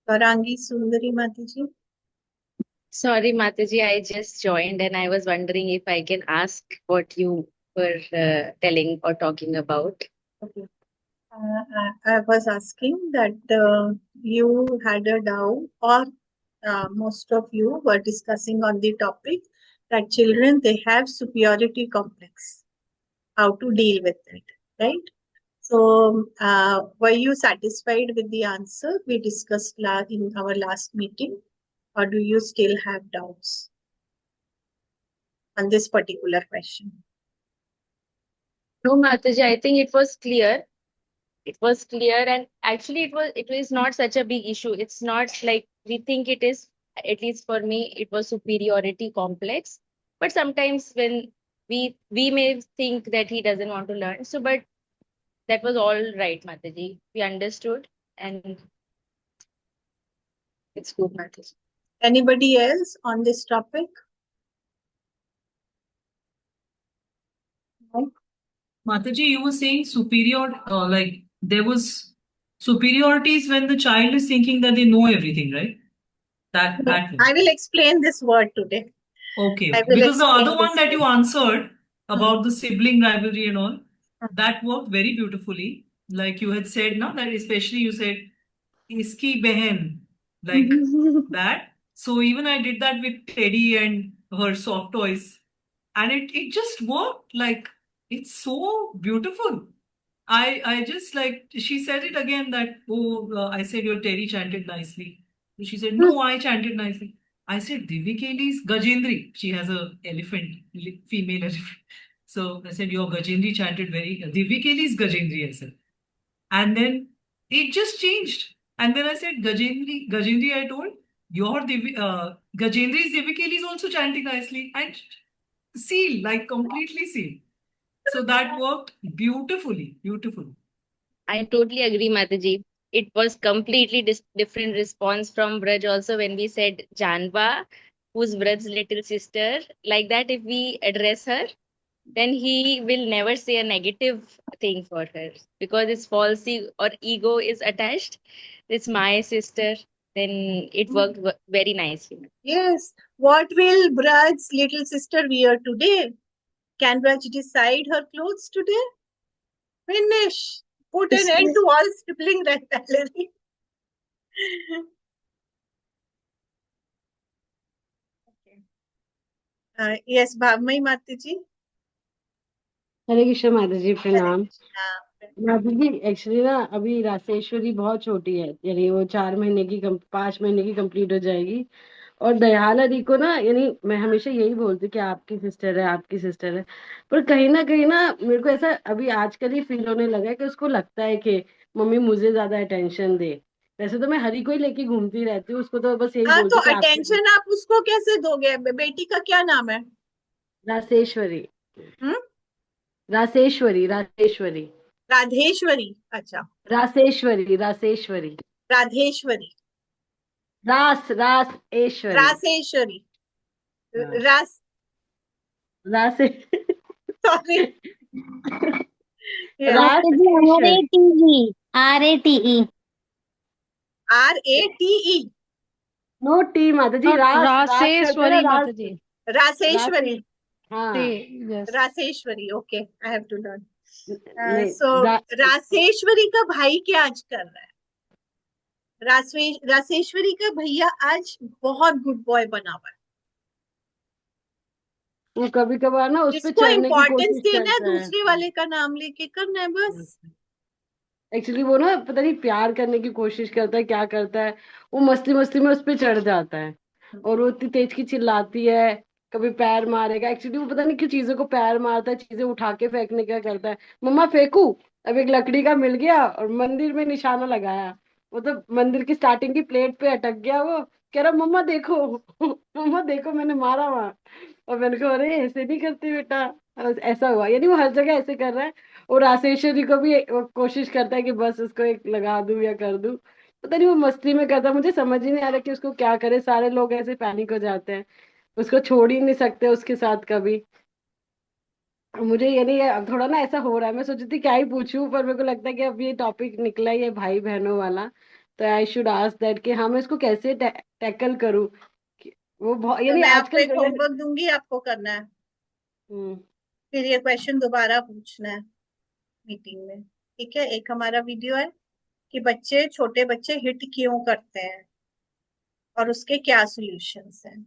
Varangi Sundari Mataji. Sorry, Mataji, I just joined and I was wondering if I can ask what you were telling or talking about. Okay. I was asking that you had a doubt, or most of you were discussing on the topic that children they have superiority complex. How to deal with it, right? So, were you satisfied with the answer we discussed in our last meeting, or do you still have doubts on this particular question? No, Mataji, I think it was clear. It was clear, and actually, it was not such a big issue. It's not like we think it is. At least for me, it was superiority complex. But sometimes when we may think that he doesn't want to learn, so but that was all right, Mataji. We understood, and it's good, Mataji. Anybody else on this topic? No? Mataji, you were saying superior, like there was superiorities when the child is thinking that they know everything, right? That way. I will explain this word today. Okay, I okay. will Because the other explain one this that word. you answered Hmm. about the sibling rivalry and all, Hmm. that worked very beautifully. Like you had said, now that especially you said iski behen, like that. So even I did that with Teddy and her soft toys, and it just worked. Like it's so beautiful. I just like she said it again that I said your Teddy chanted nicely. She said no, I chanted nicely. I said Divya Kelly's Gajendri. She has a elephant, female elephant. So I said your Gajendri chanted very. Divya Kelly's Gajendri, I said, and then it just changed. And then I said Gajendri, Gajendri. I told your Gajendri's Divya Kelly is also chanting nicely and seal like completely seal. So that worked beautifully, beautifully. I totally agree, Mataji. It was completely different response from Braj also when we said Janva, who's Braj's little sister. Like that, if we address her, then he will never say a negative thing for her because it's falsy or ego is attached. It's my sister. Then it worked very nicely. Yes. What will Braj's little sister wear today? Can Braj decide her clothes today? Finish. Put an end to all sibling rivalry. Okay. Yes, Bhavmai Mataji. हरे कृष्ण माता जी Hare प्रणाम। Krishna. माता जी actually ना अभी रासेश्वरी बहुत छोटी है, यानी वो 4 महीने की 5 महीने की कंप्लीट हो जाएगी। और दयाला दी को ना, यानी मैं हमेशा यही बोलती हूँ कि आपकी सिस्टर है, आपकी सिस्टर है। पर कहीं ना मेरे को ऐसा अभी आजकल ही फील होने लगा है कि उसको लगता है कि मम्मी मुझे ज्यादा अटेंशन दे। वैसे तो मैं हरी को ही लेके घूमती रहती हूँ, उसको तो बस यही हाँ, बोलती तो हूँ कि आपके। अटेंशन आप उसको कैसे दोगे? बेटी का क्या नाम है? रासेश्वरी। हम्म? रासेश्वरी रासेश्वरी। राधेश्वरी। अच्छा। रासेश्वरी रासेश्वरी। राधेश्वरी। रास ऐश्वरी। रासेश्वरी। हाँ। रास रासे सॉरी। रास माता जी ऐश्वरी। RATE RATE। नो टी माता जी, रास रास करते हैं ना, रासेश्वरी रास। माता जी। रासे। रासेश्वरी। हाँ। Yes. Raseshwari. Okay, I have to learn. नहीं सो रासेश्वरी का भाई क्या आज कर रहा है? रासेश्वरी का भैया आज बहुत गुड बॉय बना हुआ है। वो कभी कभार ना उस पे जिसको चढ़ने की इम्पोर्टेंस कोशिश देना है करता है। दूसरे वाले का नाम लेके करना है बस। एक्चुअली वो ना पता नहीं प्यार करने की कोशिश करता है, क्या करता है। वो मस्ती मस्ती में उस पे चढ़ जाता है, और वो इतनी तेज की चिल्लाती है। कभी पैर मारेगा, एक्चुअली वो पता नहीं क्यों चीजों को पैर मारता है, चीजें उठा के फेंकने का करता है। मम्मा फेंकू। अब एक लकड़ी का मिल गया और मंदिर में निशाना लगाया। वो तो मंदिर की स्टार्टिंग की प्लेट पे अटक गया। वो कह रहा मम्मा देखो मम्मा देखो मैंने मारा वहां। और मैंने कहा अरे ऐसे नहीं करती बेटा। ऐसा हुआ, यानी वो हर जगह ऐसे कर रहा है। और राशेश्वरी को भी वो कोशिश करता है कि बस उसको एक लगा दूं या कर दूं। पता नहीं वो मस्ती में करता है, मुझे समझ ही नहीं आ रहा कि उसको क्या करे। सारे लोग ऐसे पैनिक हो जाते हैं, उसको छोड़ ही नहीं सकते उसके साथ कभी। मुझे यानी ये अब थोड़ा ना ऐसा हो रहा है, मैं सोची थी क्या ही पूछूं, पर मेरे को लगता है कि अब ये टॉपिक निकला ही है भाई बहनों वाला। तो आई शुड आस्क दैट कि हाँ मैं इसको कैसे टैकल करूँ वो बहुत तो यानी मैं आपको आजकल एक होमवर्क दूंगी, आपको करना है, हम्म फिर ये क्वेश्चन दोबारा पूछना है मीटिंग में। ठीक है, एक हमारा वीडियो है कि बच्चे, छोटे बच्चे हिट क्यों करते हैं और उसके क्या सॉल्यूशंस हैं।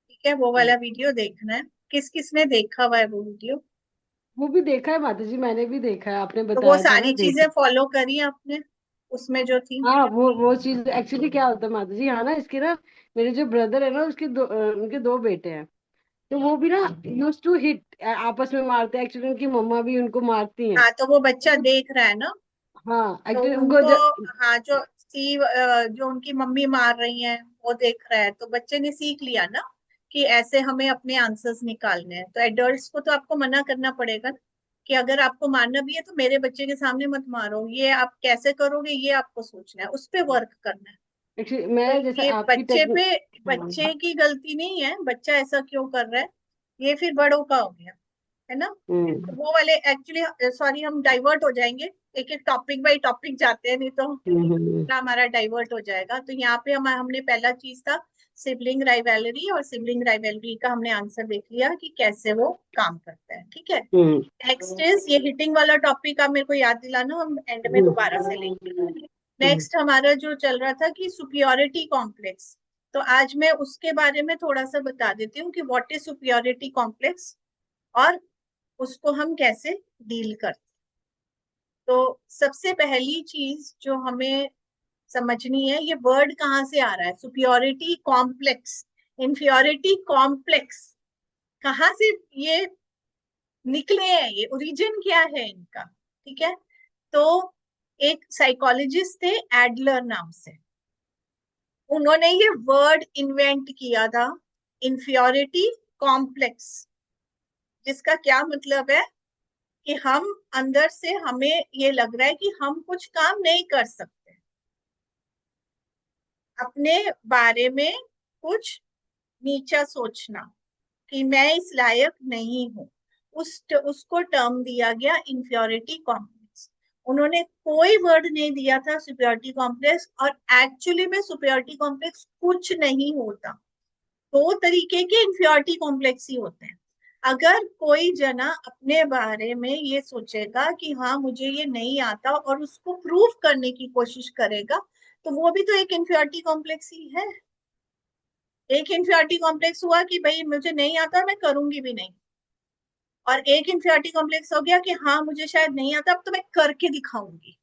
ठीक है, वो वाला वीडियो देखना है। किस किस ने देखा हुआ है वो वीडियो? वो भी देखा है माता जी, मैंने भी देखा है, आपने तो वो बताया था ना, सारी देखा। चीजें फॉलो करी आपने उसमें जो थी? हाँ वो चीज एक्चुअली क्या होता है माता जी, हाँ ना इसके ना, मेरे जो ब्रदर है ना उनके दो बेटे हैं, तो वो भी ना यूज टू हिट, आपस में मारते हैं, एक्चुअली उनकी मम्मा भी उनको मारती हैं। हाँ, तो वो बच्चा देख रहा है ना, हाँ तो एक्चुअली उनको उनको, हाँ, जो उनकी मम्मी मार रही हैं वो देख रहा है, तो बच्चे ने सीख लिया ना कि ऐसे हमें अपने आंसर्स निकालने हैं। तो एडल्ट्स को तो आपको मना करना पड़ेगा ना, कि अगर आपको मारना भी है तो मेरे बच्चे के सामने मत मारो, ये आप कैसे करोगे ये आपको सोचना है, उस पे वर्क करना है। एक्चुअली तो मैं जैसे ये आपकी टेक्निक। बच्चे की गलती नहीं है, बच्चा ऐसा क्यों कर रहा है, ये फिर बड़ों का हो गया, है ना। तो हम्म वो वाले एक्चुअली, सॉरी, हम डाइवर्ट हो जाएंगे, एक एक टॉपिक बाई टॉपिक जाते हैं, नहीं तो हम्म पूरा हमारा डाइवर्ट हो जाएगा। तो यहाँ पे हमने पहला चीज था सिबलिंग राइवलरी, और सिबलिंग राइवलरी का हमने आंसर देख लिया कि कैसे वो काम करता है। ठीक है, हम्म नेक्स्ट इज ये हिटिंग वाला टॉपिक, आप मेरे को याद दिलाना, हम एंड में दोबारा से लेंगे। नेक्स्ट हमारा जो चल रहा था कि सुपियोरिटी कॉम्प्लेक्स, तो आज मैं उसके बारे में थोड़ा सा बता देती हूँ कि व्हाट इज सुपियोरिटी कॉम्प्लेक्स और उसको हम कैसे डील करते। तो सबसे पहली चीज जो हमें समझनी है, ये वर्ड कहाँ से आ रहा है, सुपियोरिटी कॉम्प्लेक्स, इंफियोरिटी कॉम्प्लेक्स, कहाँ से ये निकले हैं, ये ओरिजिन क्या है इनका। ठीक है, तो एक साइकोलॉजिस्ट थे एडलर नाम से, उन्होंने ये वर्ड इन्वेंट किया था, इंफियोरिटी कॉम्प्लेक्स, जिसका क्या मतलब है कि हम अंदर से हमें ये लग रहा है कि हम कुछ काम नहीं कर सकते, अपने बारे में कुछ नीचा सोचना कि मैं इस लायक नहीं हूं, उसको टर्म दिया गया इंफियोरिटी कॉम्प्लेक्स। उन्होंने कोई वर्ड नहीं दिया था सुपियोरिटी कॉम्प्लेक्स, और एक्चुअली में सुपियोरिटी कॉम्प्लेक्स कुछ नहीं होता, दो तरीके के इंफियोरिटी कॉम्प्लेक्स ही होते हैं। अगर कोई जना अपने बारे में ये सोचेगा कि हाँ मुझे ये नहीं आता और उसको प्रूव करने की कोशिश करेगा, तो वो भी तो एक इंफियोरिटी कॉम्प्लेक्स ही है। एक इंफियोरिटी कॉम्प्लेक्स हुआ कि भाई मुझे नहीं आता और मैं करूंगी भी नहीं, और एक इंफियोरिटी कॉम्प्लेक्स हो गया कि हाँ मुझे शायद नहीं आता, अब तो मैं करके दिखाऊंगी,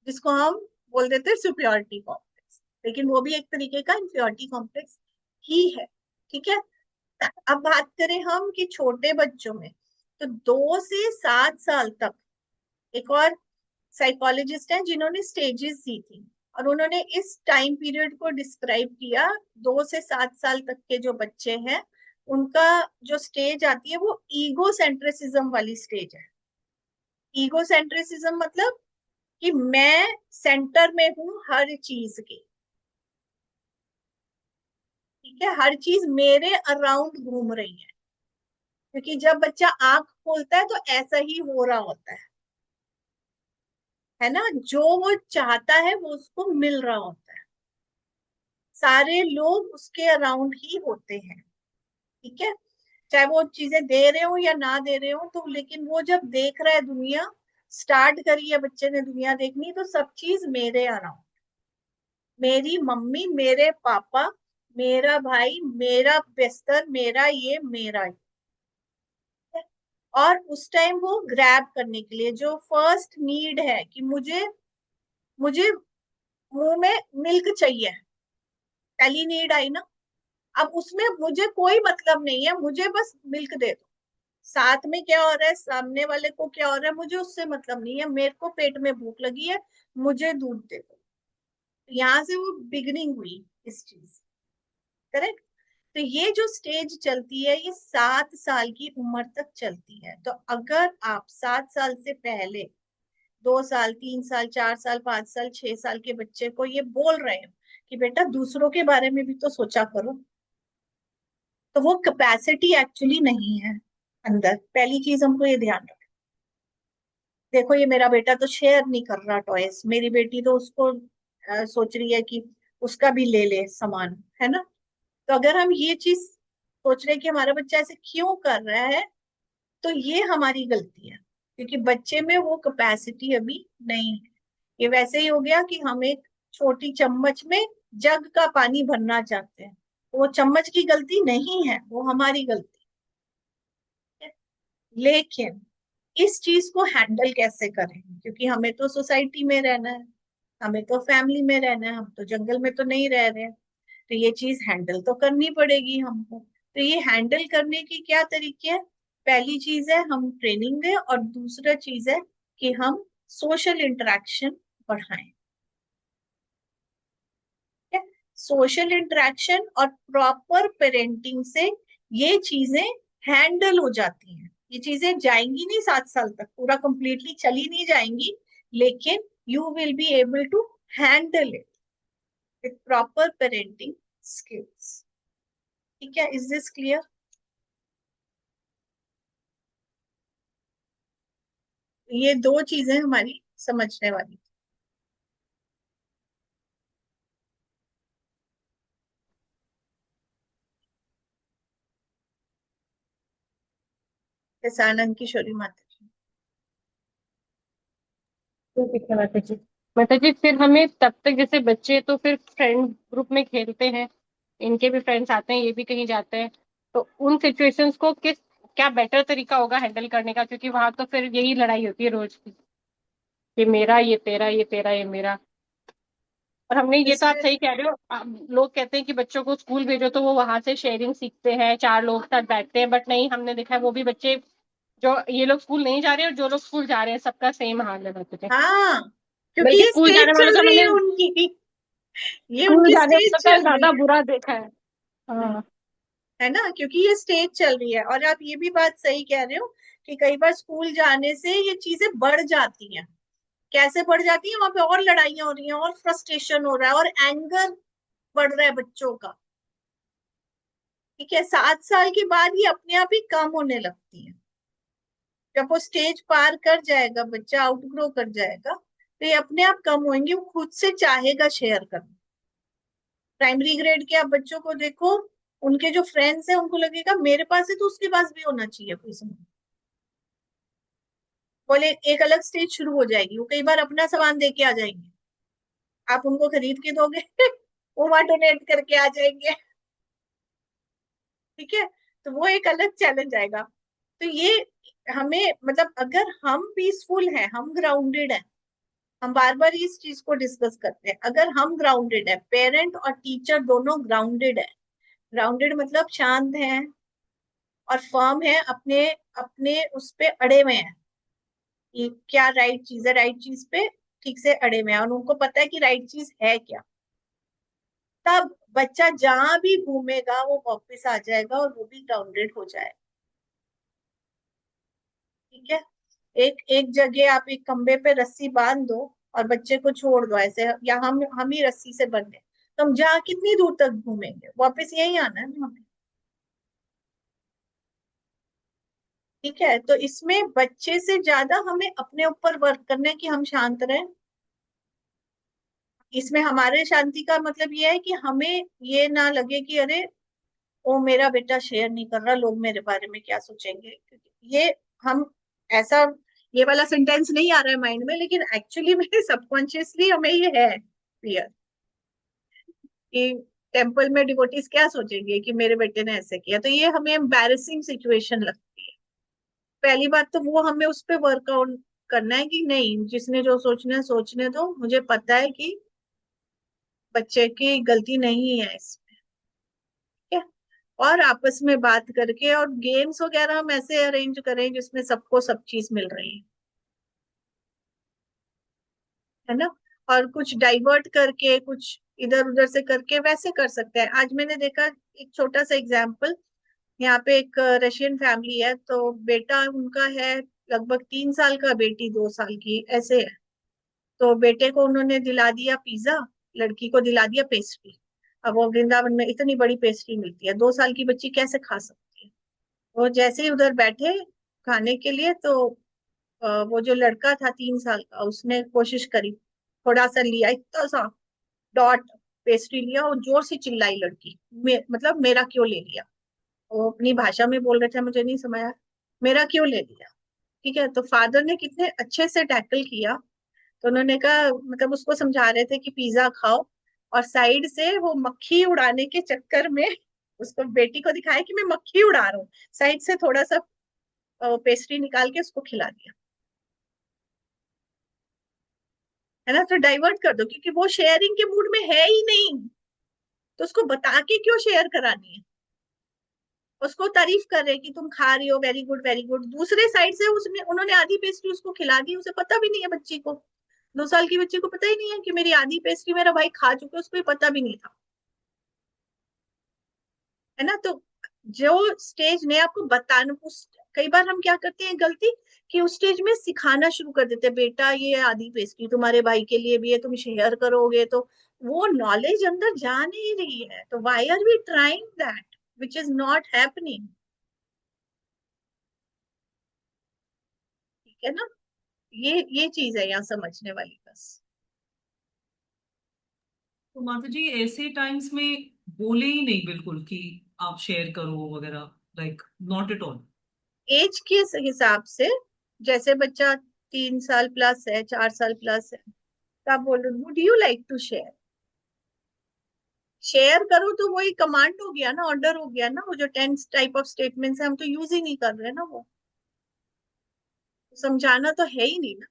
जिसको हम बोल देते हैं सुपियोरिटी कॉम्प्लेक्स। लेकिन वो भी एक तरीके का इंफियोरिटी कॉम्प्लेक्स ही है। ठीक है, अब बात करें हम कि छोटे बच्चों में, तो 2 से 7 साल तक, एक और साइकोलॉजिस्ट हैं जिन्होंने स्टेजेस दी थी, और उन्होंने इस टाइम पीरियड को डिस्क्राइब किया, 2 से 7 साल तक के जो बच्चे हैं उनका जो स्टेज आती है वो ईगो सेंट्रिसिज्म वाली स्टेज है। ईगो सेंट्रिसिज्म मतलब कि मैं सेंटर में हूं हर चीज के। ठीक है, हर चीज मेरे अराउंड घूम रही है, क्योंकि जब बच्चा आंख खोलता है तो ऐसा ही हो रहा होता है ना, जो वो चाहता है वो उसको मिल रहा होता है, सारे लोग उसके अराउंड ही होते हैं। ठीक है, चाहे वो चीजें दे रहे हो या ना दे रहे हो, तो लेकिन वो जब देख रहा है, दुनिया स्टार्ट करी है बच्चे ने दुनिया देखनी, तो सब चीज मेरे अराउंड, मेरी मम्मी, मेरे पापा, मेरा भाई, मेरा बिस्तर, मेरा ये, मेरा ये। और उस टाइम वो ग्रैब करने के लिए जो फर्स्ट नीड है कि मुझे मुझे मुंह में मिल्क चाहिए, पहली नीड आई ना। अब उसमें मुझे कोई मतलब नहीं है, मुझे बस मिल्क दे दो, साथ में क्या हो रहा है, सामने वाले को क्या हो रहा है, मुझे उससे मतलब नहीं है, मेरे को पेट में भूख लगी है, मुझे दूध दे दो। यहाँ से वो बिगनिंग हुई इस चीज, करेक्ट। तो ये जो स्टेज चलती है ये 7 साल की उम्र तक चलती है। तो अगर आप 7 साल से पहले 2 साल, 3 साल, 4 साल, 5 साल, 6 साल के बच्चे को ये बोल रहे हो कि बेटा दूसरों के बारे में भी तो सोचा करो, तो वो कैपेसिटी एक्चुअली नहीं है अंदर। पहली चीज हमको ये ध्यान रखना। देखो ये मेरा बेटा तो शेयर नहीं कर रहा टॉयज, मेरी बेटी तो उसको सोच रही है कि उसका भी ले ले सामान, है ना। तो अगर हम ये चीज सोच रहे हैं कि हमारा बच्चा ऐसे क्यों कर रहा है, तो ये हमारी गलती है, क्योंकि बच्चे में वो कैपेसिटी अभी नहीं है। ये वैसे ही हो गया कि हम एक छोटी चम्मच में जग का पानी भरना चाहते हैं, वो चम्मच की गलती नहीं है, वो हमारी गलती है। लेकिन इस चीज को हैंडल कैसे करें, क्योंकि हमें तो सोसाइटी में रहना है, हमें तो फैमिली में रहना है, हम तो जंगल में तो नहीं रह रहे हैं। तो ये चीज हैंडल तो करनी पड़ेगी हमको। तो ये हैंडल करने के क्या तरीके हैं? पहली चीज है हम ट्रेनिंग दें, और दूसरा चीज है कि हम सोशल इंटरेक्शन बढ़ाएं। सोशल इंटरेक्शन और प्रॉपर पेरेंटिंग से ये चीजें हैंडल हो जाती हैं। ये चीजें जाएंगी नहीं 7 साल तक, पूरा कंप्लीटली चली नहीं जाएंगी, लेकिन you will be able to handle it with proper parenting skills. ठीक है, इज दिस क्लियर? ये दो चीजें हमारी समझने वाली। आनंद किशोरी माता जी। ठीक है माता जी। माता जी फिर हमें तब तक, जैसे बच्चे तो फिर फ्रेंड ग्रुप में खेलते हैं, इनके भी फ्रेंड्स आते हैं, ये भी कहीं जाते हैं, तो उन सिचुएशंस को क्या बेटर तरीका होगा हैंडल करने का, क्योंकि वहां तो फिर यही लड़ाई होती है रोज की, ये मेरा, ये तेरा, ये तेरा, ये मेरा। और हमने, ये तो आप इसमें सही कह रहे हो, लोग कहते हैं कि बच्चों को स्कूल भेजो तो वो वहां से शेयरिंग सीखते हैं, 4 लोग साथ बैठते हैं, बट नहीं, हमने देखा है वो भी बच्चे, जो ये लोग स्कूल नहीं जा रहे हैं और जो लोग स्कूल जा रहे हैं, सबका सेम हाल है बच्चे। हाँ, क्योंकि बल्कि ये स्कूल स्टेज जाने वालों चल का रही मैंने है उनकी, ये स्कूल उनकी जाने स्टेज वालों का चल रही ज्यादा बुरा देखा है। है हाँ। है ना, क्योंकि ये स्टेज चल रही है। और आप ये भी बात सही कह रहे हो कि कई बार स्कूल जाने से ये चीजें बढ़ जाती हैं। कैसे बढ़ जाती है? वहां पे और लड़ाइयां हो रही हैं, और फ्रस्ट्रेशन हो रहा है, और एंगर बढ़ रहा है बच्चों का। ठीक है, 7 साल के बाद ये अपने आप ही कम होने लगती है। जब वो स्टेज पार कर जाएगा, बच्चा आउटग्रो कर जाएगा, तो ये अपने आप कम होंगे, वो खुद से चाहेगा शेयर करना। प्राइमरी ग्रेड के आप बच्चों को देखो, उनके जो फ्रेंड्स हैं उनको लगेगा मेरे पास है तो उसके पास भी होना चाहिए कोई सामान। बोले एक अलग स्टेज शुरू हो जाएगी, वो कई बार अपना सामान दे के आ जाएंगे, आप उनको खरीद के दोगे वो वहां डोनेट करके आ जाएंगे। ठीक है, तो वो एक अलग चैलेंज आएगा। तो ये हमें, मतलब अगर हम पीसफुल हैं, हम ग्राउंडेड हैं, हम बार बार इस चीज को डिस्कस करते हैं, अगर हम ग्राउंडेड है, पेरेंट और टीचर दोनों ग्राउंडेड है, ग्राउंडेड मतलब शांत हैं और फर्म है, अपने अपने उस पे अड़े हुए हैं कि क्या राइट चीज है, राइट चीज पे ठीक से अड़े हुए हैं, और उनको पता है कि राइट चीज है क्या, तब बच्चा जहां भी घूमेगा वो वापस आ जाएगा और वो भी ग्राउंडेड हो जाएगा। ठीक है, एक एक जगह आप एक खंबे पे रस्सी बांध दो और बच्चे को छोड़ दो ऐसे, या हम ही रस्सी से बंधे, तो हम जहाँ कितनी दूर तक घूमेंगे, वापस यही आना है ना हमें। ठीक है, तो इसमें बच्चे से ज्यादा हमें अपने ऊपर वर्क करना है कि हम शांत रहें। इसमें हमारे शांति का मतलब ये है कि हमें ये ना लगे कि अरे ओ मेरा बेटा शेयर नहीं कर रहा, लोग मेरे बारे में क्या सोचेंगे। क्योंकि ये हम ऐसा, ये वाला सेंटेंस नहीं आ रहा है माइंड में, लेकिन एक्चुअली में सबकॉन्शियसली हमें ये है फियर कि टेम्पल में डिवोटीज क्या सोचेंगे कि मेरे बेटे ने ऐसे किया। तो ये हमें एम्बैरेसिंग सिचुएशन लगती है। पहली बात तो वो हमें उस पर वर्कआउट करना है कि नहीं, जिसने जो सोचना है सोचने दो, मुझे पता है कि बच्चे की गलती नहीं है इसमें। ठीक है, और आपस में बात करके और गेम्स वगैरह हम ऐसे अरेंज करें जिसमें सबको सब चीज मिल रही है ना। और कुछ डाइवर्ट करके, कुछ इधर उधर से करके वैसे कर सकते हैं। आज मैंने देखा एक छोटा सा एग्जाम्पल, यहाँ पे एक रशियन फैमिली है, तो बेटा उनका है लगभग 3 साल का, बेटी 2 साल की ऐसे है। तो बेटे को उन्होंने दिला दिया पिज्जा, लड़की को दिला दिया पेस्ट्री। अब वो वृंदावन में इतनी बड़ी पेस्ट्री मिलती है, 2 साल की बच्ची कैसे खा सकती है। वो जैसे ही उधर बैठे खाने के लिए, तो वो जो लड़का था 3 साल का, उसने कोशिश करी, थोड़ा सा लिया, इतना सा डॉट पेस्ट्री लिया और जोर से चिल्लाई लड़की, मतलब मेरा क्यों ले लिया। वो अपनी भाषा में बोल रहे थे, मुझे नहीं समझ आया, मेरा क्यों ले लिया। ठीक है, तो फादर ने कितने अच्छे से टैकल किया। तो उन्होंने कहा, मतलब उसको समझा रहे थे कि पिज्जा खाओ, और साइड से वो मक्खी उड़ाने के चक्कर में उसको, बेटी को दिखाया कि मैं मक्खी उड़ा रहा हूँ, साइड से थोड़ा सा पेस्ट्री निकाल के उसको खिला दिया, है ना। तो डाइवर्ट कर दो, क्योंकि वो शेयरिंग के मूड में है ही नहीं, तो उसको बता के क्यों शेयर करानी है। उसको तारीफ कर रहे कि तुम खा रही हो, वेरी गुड वेरी गुड, दूसरे साइड से उसने उन्होंने आधी पेस्ट्री उसको खिला दी, उसे पता भी नहीं है बच्ची को, 2 साल की बच्ची को पता ही नहीं है कि मेरी आधी पेस्ट्री मेरा भाई खा चुके, उसको ही पता भी नहीं था, है ना। तो जो स्टेज ने आपको बताना, उस कई बार हम क्या करते हैं गलती, कि उस स्टेज में सिखाना शुरू कर देते हैं, बेटा ये आधी पेस्ट्री तुम्हारे भाई के लिए भी है, तुम शेयर करोगे तो, वो नॉलेज अंदर जा नहीं रही है, तो why are we trying that which is not happening. ठीक है ना, ये चीज है यहाँ समझने वाली बस। तो माता जी ऐसे टाइम्स में बोले ही नहीं बिल्कुल कि आप शेयर करो वगैरह, like not at all. Age के हिसाब से, जैसे बच्चा 3 साल प्लस है, 4 साल प्लस है, तो आप बोलो would you like to share. Share करो तो वही कमांड हो गया ना, ऑर्डर हो गया ना, वो जो 10 टाइप ऑफ स्टेटमेंट्स है हम तो यूज ही नहीं कर रहे ना, वो समझाना तो है ही नहीं ना,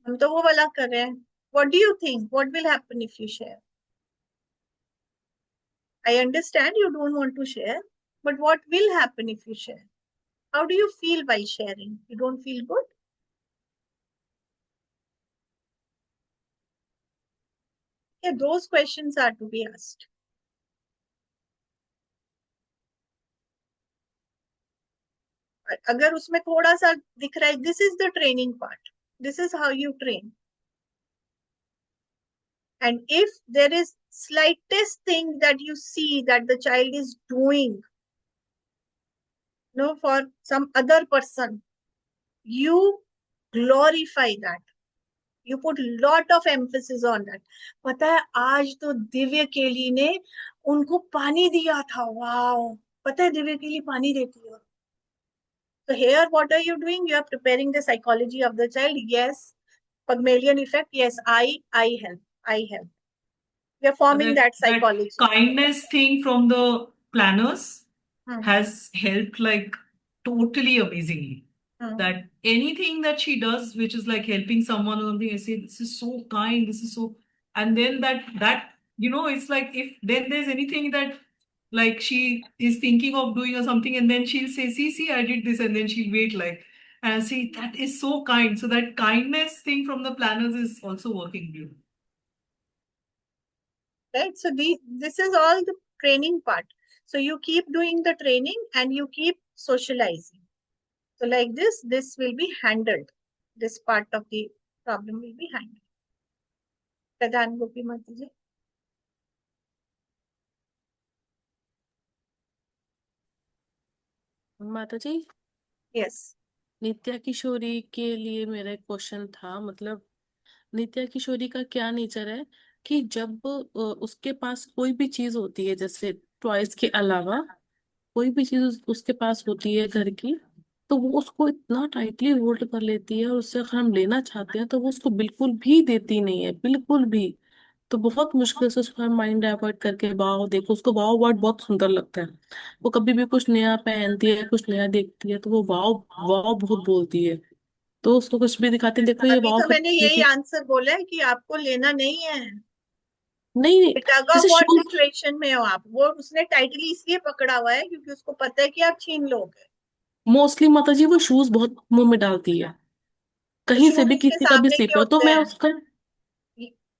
हम तो वो वाला कर रहे हैं, what do you think what will happen if you share. I understand you don't want to share, but what will happen if you share, how do you feel while sharing, you don't feel good. Those questions are to be asked. अगर उसमें थोड़ा सा दिख रहा है, this is the training part, this is how you train, and if there is slightest thing that you see that the child is doing, for some other person, you glorify that, you put lot of emphasis on that। पता है आज तो दिव्य केली ने उनको पानी दिया था, वाओ, पता है दिव्य केली पानी देती है। So here what are you doing, you are preparing the psychology of the child, yes, Pygmalion effect, yes, I help, I help, we are forming That that that psychology। kindness thing from the planners Hmm. has helped like totally amazingly. Hmm. That anything that she does, which is like helping someone or something, I say this is so kind, this is so, and then that it's like if then there's anything that like she is thinking of doing or something, and then she'll say, see, I did this, and then she'll wait like, and I say that is so kind. So that kindness thing from the planners is also working beautifully. Right, so this is all the training part, so you keep doing the training and you keep socializing, so like this will be handled, this part of the problem will be handled। Pradhan Gopi Mati ji। माता जी, Yes। नित्या किशोरी के लिए मेरा एक question था। मतलब नित्या किशोरी का क्या nature है कि जब उसके पास कोई भी चीज होती है, जैसे टॉयज के अलावा कोई भी चीज उसके पास होती है घर की, तो वो उसको इतना टाइटली होल्ड कर लेती है, और उससे अगर हम लेना चाहते हैं तो वो उसको बिल्कुल भी देती नहीं है, बिल्कुल भी। तो बहुत मुश्किल से उसका माइंड डाइवर्ट करके, वाओ देखो, उसको वाओ वर्ड बहुत सुंदर लगता है। वो कभी भी कुछ नया पहनती है, कुछ नया देखती है, तो वो वाओ वाओ बहुत बोलती है। तो उसको कुछ भी दिखाते हैं, देखो ये अभी वाओ तो मैंने कितनी यही थी। आंसर बोला है कि आपको लेना नहीं है, नहीं नहीं, टग ऑफ जैसे वॉर शूज, सिचुएशन में हो आप, वो उसने टाइटली इसलिए पकड़ा हुआ है क्योंकि उसको पता है कि आप छीन लोगे। मोस्टली माता जी वो शूज बहुत मुंह में डालती है, तो कहीं से शूज भी उसके किसी का भी सामने स्लिप क्यों हो तो होते मैं हैं, उसका,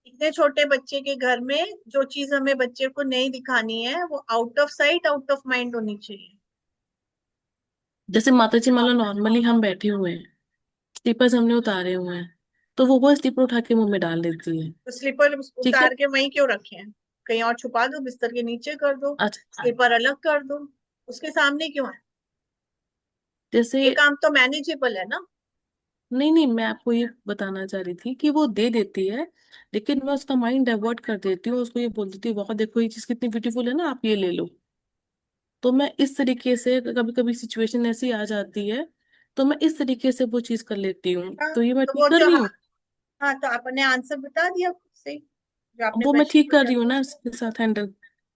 इतने छोटे बच्चे के घर में जो चीज हमें बच्चे को नहीं दिखानी है वो out of sight out of mind होनी चाहिए। जैसे माता जी मान लो नॉर्मली हम बैठे हुए हैं, स्लीपर्स हमने उतारे हुए हैं, तो वो स्लीपर उठा के मुंह में डाल देती है। तो स्लीपर ठीक है। उतार के वहीं क्यों रखे हैं, कहीं और छुपा दो, बिस्तर के नीचे कर दो, अच्छा, स्लीपर अलग कर दो, उसके सामने क्यों है। जैसे ये काम तो मैनेजेबल है ना। नहीं नहीं, मैं आपको ये बताना चाह रही थी कि वो दे देती है, लेकिन मैं उसका माइंड डाइवर्ट कर देती हूँ, उसको ये बोल देती हूँ वाह देखो ये चीज कितनी ब्यूटीफुल है ना, आप ये ले लो। तो मैं इस तरीके से, कभी कभी सिचुएशन ऐसी आ जाती है, तो मैं इस तरीके से वो चीज कर लेती हूँ, हाँ, तो ये मैं तो ठीक वो कर जो रही हूँ। हाँ, तो आपने आंसर बता दिया खुद से ही, जो आपने वो मैं क्वेश्चन ठीक कर पूछा रही हूँ था। ना इसके साथ हैंडल।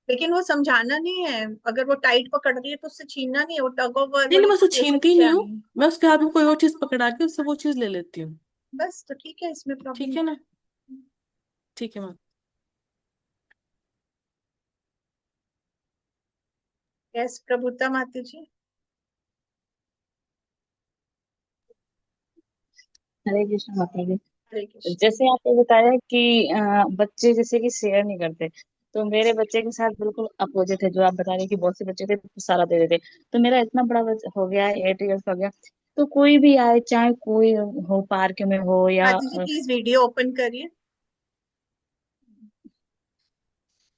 लेकिन वो समझाना नहीं है, अगर वो टाइट पकड़ रही है तो उससे छीनना नहीं है, वो टग ऑफ वार नहीं नहीं, वाली मैं उसको सिचुएशन छीनती से नहीं हूँ, आनी है। मैं उसके हाथ में कोई और चीज पकड़ा के उससे वो चीज ले लेती हूँ। बस तो ठीक है, इसमें प्रॉब्लम ठीक है ना? ठीक है मैम। यस प्रभुता माता जी। हरे कृष्ण माता जी। हरे कृष्ण। जैसे आपने बताया कि बच्चे जैसे कि शेयर नहीं करते, तो मेरे बच्चे के साथ बिल्कुल अपोजिट है। जो आप बता रहे हैं कि बहुत से बच्चे थे तो सारा दे देते, तो मेरा इतना बड़ा हो गया है, 8 इयर्स हो गया, तो कोई भी आए, चाहे कोई हो, पार्क में हो या माता जी प्लीज वीडियो ओपन करिए,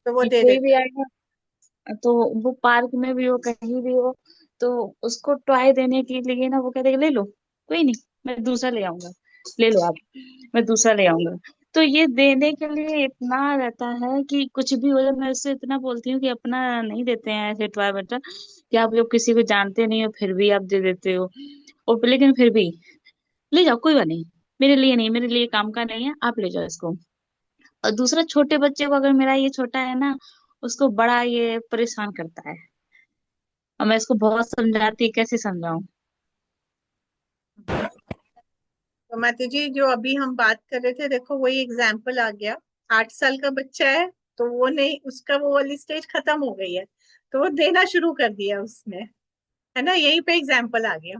तो वो कि दे कोई भी देता है। आएगा, तो वो पार्क में भी हो, कहीं भी हो, तो उसको टॉय देने के लिए ना वो कहते हैं ले लो, कोई नहीं, मैं दूसरा ले आऊंगा, ले लो आप, मैं दूसरा ले आऊंगा। तो ये देने के लिए इतना रहता है कि कुछ भी हो जाए, मैं उससे इतना बोलती हूँ कि अपना नहीं देते हैं ऐसे टॉय बच्चा, कि आप लोग किसी को जानते नहीं हो फिर भी आप दे देते हो, और लेकिन फिर भी ले जाओ, कोई बात नहीं, मेरे लिए नहीं, मेरे लिए काम का नहीं है, आप ले जाओ इसको। और दूसरा, छोटे बच्चे को, अगर मेरा ये छोटा है ना, उसको बड़ा ये परेशान करता है, और मैं इसको बहुत समझाती, कैसे समझाऊं। तो माता जी जो अभी हम बात कर रहे थे, देखो वही एग्जाम्पल आ गया। 8 साल का बच्चा है, तो वो नहीं, उसका वो वाली स्टेज खत्म हो गई है, तो वो देना शुरू कर दिया उसने, है ना, यहीं पे एग्जाम्पल आ गया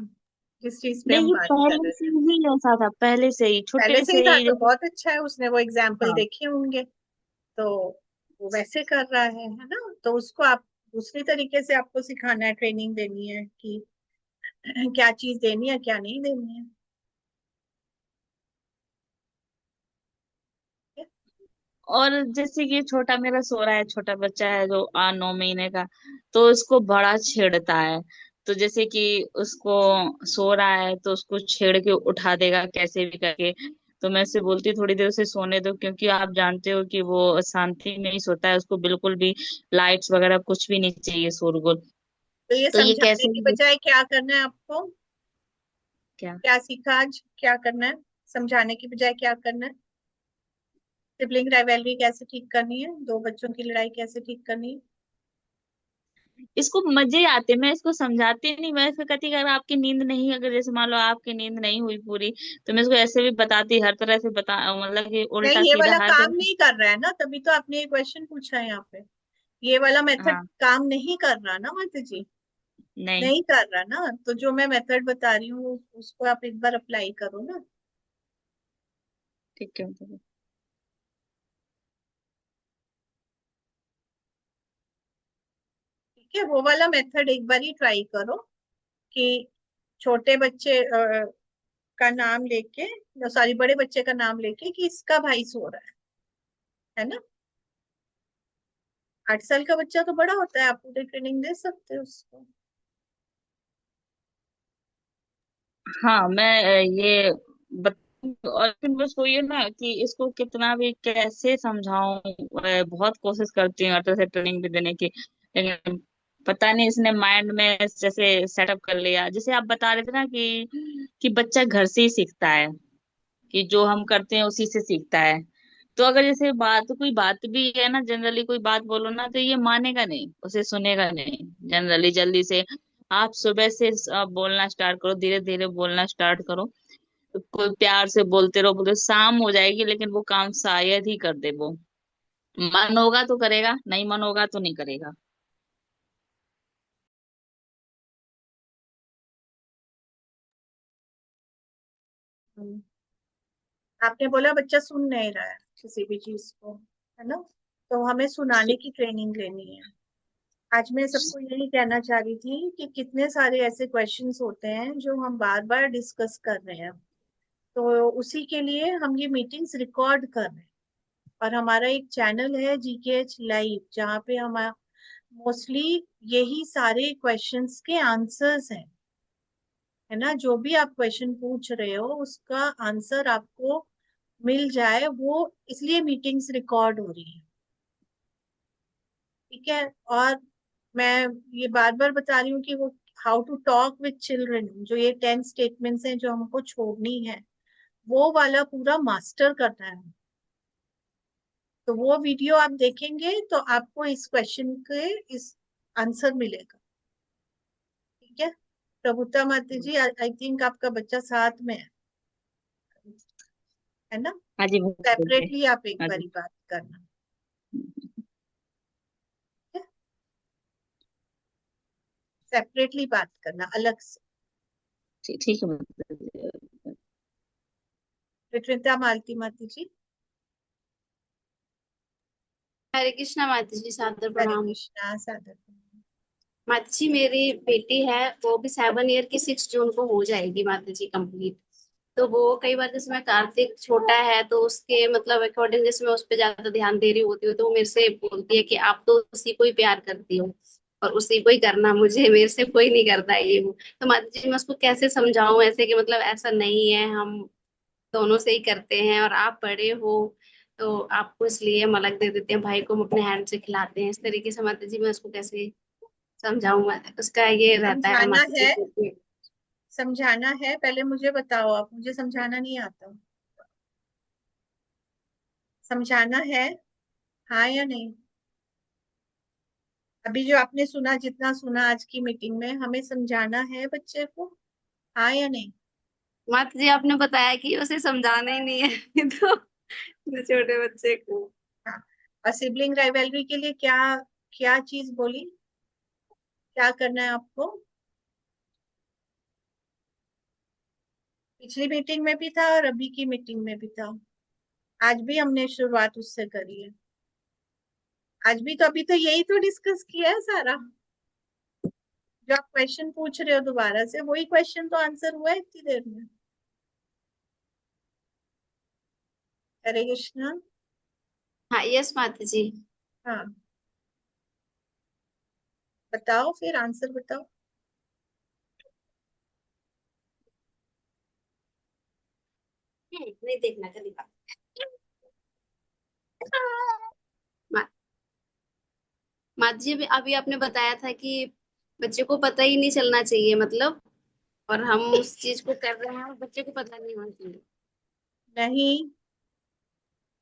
जिस चीज पे हम नहीं, ये बात कर पहले रहे से थे। ही ऐसा था, पहले से ही, पहले छोटे से से ही था ही, तो जैसे। बहुत अच्छा है, उसने वो एग्जाम्पल हाँ, देखे होंगे, तो वो वैसे कर रहा है ना। तो उसको आप दूसरी तरीके से आपको सिखाना है, ट्रेनिंग देनी है कि क्या चीज देनी है क्या नहीं देनी है। और जैसे कि छोटा मेरा सो रहा है, छोटा बच्चा है जो 9 महीने का, तो उसको बड़ा छेड़ता है। तो जैसे कि उसको सो रहा है तो उसको छेड़ के उठा देगा कैसे भी करके, तो मैं उससे बोलती थोड़ी देर उसे सोने दो, क्योंकि आप जानते हो कि वो शांति में ही सोता है, उसको बिल्कुल भी लाइट्स वगैरह कुछ भी नहीं चाहिए, शोरगुल। तो ये तो ये समझाने कैसे की भी, बजाय क्या करना है आपको, क्या, क्या सीखा आज, क्या करना है, समझाने की बजाय क्या करना है। सिबलिंग राइवलरी कैसे ठीक करनी है, दो बच्चों की लड़ाई कैसे ठीक करनी है। इसको मजे आते, मैं इसको समझाती नहीं, मैं इसको कहती कि अगर आपकी नींद नहीं, अगर जैसे मान लो आपकी नींद नहीं हुई पूरी, तो मैं इसको ऐसे भी बताती, हर तरह से बता, मतलब कि नहीं, उल्टा ये सीधा वाला हर काम तरह नहीं कर रहा है ना, तभी तो आपने ये क्वेश्चन पूछा है यहाँ पे। ये वाला से। मेथड हाँ, काम नहीं कर रहा ना माता जी, नहीं, नहीं कर रहा ना, तो जो मैं मेथड बता रही हूँ उसको आप एक बार अप्लाई करो ना। ठीक है, मतलब ठीक है, वो वाला मेथड एक बार ही ट्राई करो कि छोटे बच्चे का नाम लेके, सॉरी बड़े बच्चे का नाम लेके कि इसका भाई सो रहा है ना। 8 साल का बच्चा तो बड़ा होता है, आप पूरी ट्रेनिंग दे सकते हो उसको। हाँ, मैं ये बत, और फिर बस वही है ना कि इसको कितना भी कैसे समझाऊं, बहुत कोशिश करती हूँ हर तरह से ट्रेनिंग भी देने की, लेकिन पता नहीं इसने माइंड में जैसे सेटअप कर लिया। जैसे आप बता रहे थे ना कि बच्चा घर से ही सीखता है, कि जो हम करते हैं उसी से सीखता है। तो अगर जैसे बात, कोई बात भी है ना, जनरली कोई बात बोलो ना, तो ये मानेगा नहीं, उसे सुनेगा नहीं जनरली जल्दी से। आप सुबह से बोलना स्टार्ट करो, धीरे धीरे बोलना स्टार्ट करो, तो कोई प्यार से बोलते रहो, बोलते शाम हो जाएगी, लेकिन वो काम शायद ही कर दे वो। मन होगा तो करेगा, नहीं मन होगा तो नहीं करेगा। हम्म। आपने बोला बच्चा सुन नहीं रहा है किसी भी चीज को, है ना, तो हमें सुनाने की ट्रेनिंग लेनी है। आज मैं सबको यही कहना चाह रही थी कि कितने सारे ऐसे क्वेश्चंस होते हैं जो हम बार बार डिस्कस कर रहे हैं, तो उसी के लिए हम ये मीटिंग्स रिकॉर्ड कर रहे हैं। और हमारा एक चैनल है GKH लाइव, जहाँ पे हम मोस्टली यही सारे क्वेश्चंस के आंसर्स हैं। है ना, जो भी आप क्वेश्चन पूछ रहे हो उसका आंसर आपको मिल जाए, वो इसलिए मीटिंग्स रिकॉर्ड हो रही है। ठीक है। और मैं ये बार बार बता रही हूँ कि वो how to talk with children, जो ये 10 स्टेटमेंट्स हैं जो हमको छोड़नी है, वो वाला पूरा मास्टर करना है। तो वो वीडियो आप देखेंगे तो आपको इस क्वेश्चन के इस आंसर मिलेगा। ठीक है। प्रभुता माता जी, आई थिंक आपका बच्चा साथ में है ना? हाँ जी बहुत good है। सेपरेटली आप एक हाँ जी बारी बात करना। सेपरेटली बात करना अलग से। ठीक है माता जी। रित्विता मालती माता जी। हरे कृष्णा माता जी, सादर हरे प्रणाम। कृष्णा, सादर प्रणाम। माता जी, मेरी बेटी है, वो भी 7 ईयर की, 6 जून को हो जाएगी माता जी कंप्लीट। तो वो कई बार, जैसे मैं कार्तिक छोटा है तो उसके मतलब अकॉर्डिंग, जैसे मैं उस पर ज्यादा ध्यान दे रही होती हूँ तो वो मेरे से बोलती है कि आप तो उसी को ही प्यार करती हो और उसी को ही करना, मुझे मेरे से कोई नहीं करता है ये वो। तो माता जी, मैं उसको कैसे समझाऊं ऐसे कि मतलब ऐसा नहीं है, हम दोनों से ही करते हैं और आप बड़े हो तो आपको इसलिए हम अलग दे देते हैं, भाई को हम अपने हैंड से खिलाते हैं, इस तरीके से। माता जी, मैं उसको कैसे समझाऊं? उसका ये रहता है समझाना माता है, जी। समझाना है। पहले मुझे बताओ, आप, मुझे समझाना नहीं आता। समझाना है, हाँ या नहीं? अभी जो आपने सुना, जितना सुना आज की मीटिंग में, हमें समझाना है बच्चे को, हाँ या नहीं? माता जी, आपने बताया कि उसे समझाना ही नहीं है तो छोटे बच्चे को। हाँ। और सिबलिंग राइवलरी के लिए क्या क्या चीज बोली, क्या करना है आपको? पिछली मीटिंग में भी था और अभी की मीटिंग में भी था। आज भी हमने शुरुआत उससे करी है। आज भी तो, अभी तो यही तो डिस्कस किया है सारा। जो आप क्वेश्चन पूछ रहे हो दोबारा से, वही क्वेश्चन तो आंसर हुआ है इतनी देर में। हरे कृष्णा। हाँ, यस माता जी। हाँ, बताओ फिर आंसर बताओ। नहीं देखना कभी बात। मा- माता जी, अभी आपने बताया था कि बच्चे को पता ही नहीं चलना चाहिए मतलब, और हम उस चीज को कर रहे हैं और बच्चे को पता नहीं होना चाहिए। नहीं,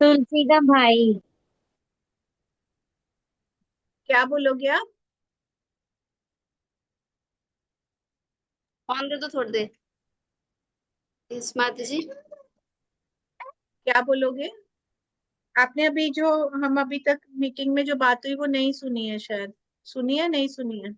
तुलसी का भाई। क्या बोलोगे आप? कौन दे, तो थोड़ी देर। यस माता जी। क्या बोलोगे? आपने अभी जो, हम अभी तक मीटिंग में जो बात हुई वो नहीं सुनी है शायद। सुनी है, नहीं सुनी है?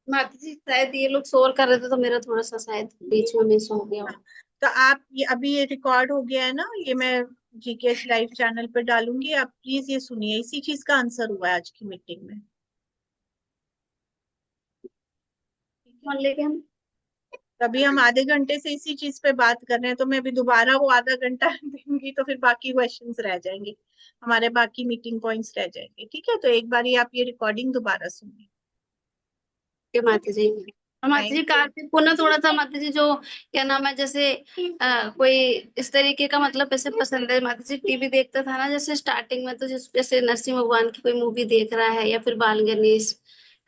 माता जी, शायद ये लोग शोर कर रहे थे तो मेरा थोड़ा सा शायद बीच में मिस हो गया हाँ। हो। तो आप ये, अभी ये रिकॉर्ड हो गया है ना, ये मैं जीकेएस लाइव चैनल पे डालूंगी, आप प्लीज ये सुनिए, इसी चीज का आंसर हुआ है आज की मीटिंग में। ठीक है। कौन लेके हम। तभी हम आधे घंटे से इसी चीज पे बात कर रहे हैं, तो मैं अभी दोबारा वो आधा घंटा दूंगी तो फिर बाकी क्वेश्चंस रह जाएंगे, हमारे बाकी मीटिंग पॉइंट्स रह जाएंगे। ठीक है, तो एक बार ये आप ये रिकॉर्डिंग दोबारा सुनिए। के माता जी। और माता जी, थैंक यू। कार्तिक को ना थोड़ा सा माता जी, जो क्या नाम है, जैसे कोई इस तरीके का मतलब ऐसे पसंद है माता जी, टीवी देखता था ना जैसे स्टार्टिंग में, तो जैसे नरसिंह भगवान की कोई मूवी देख रहा है या फिर बाल गणेश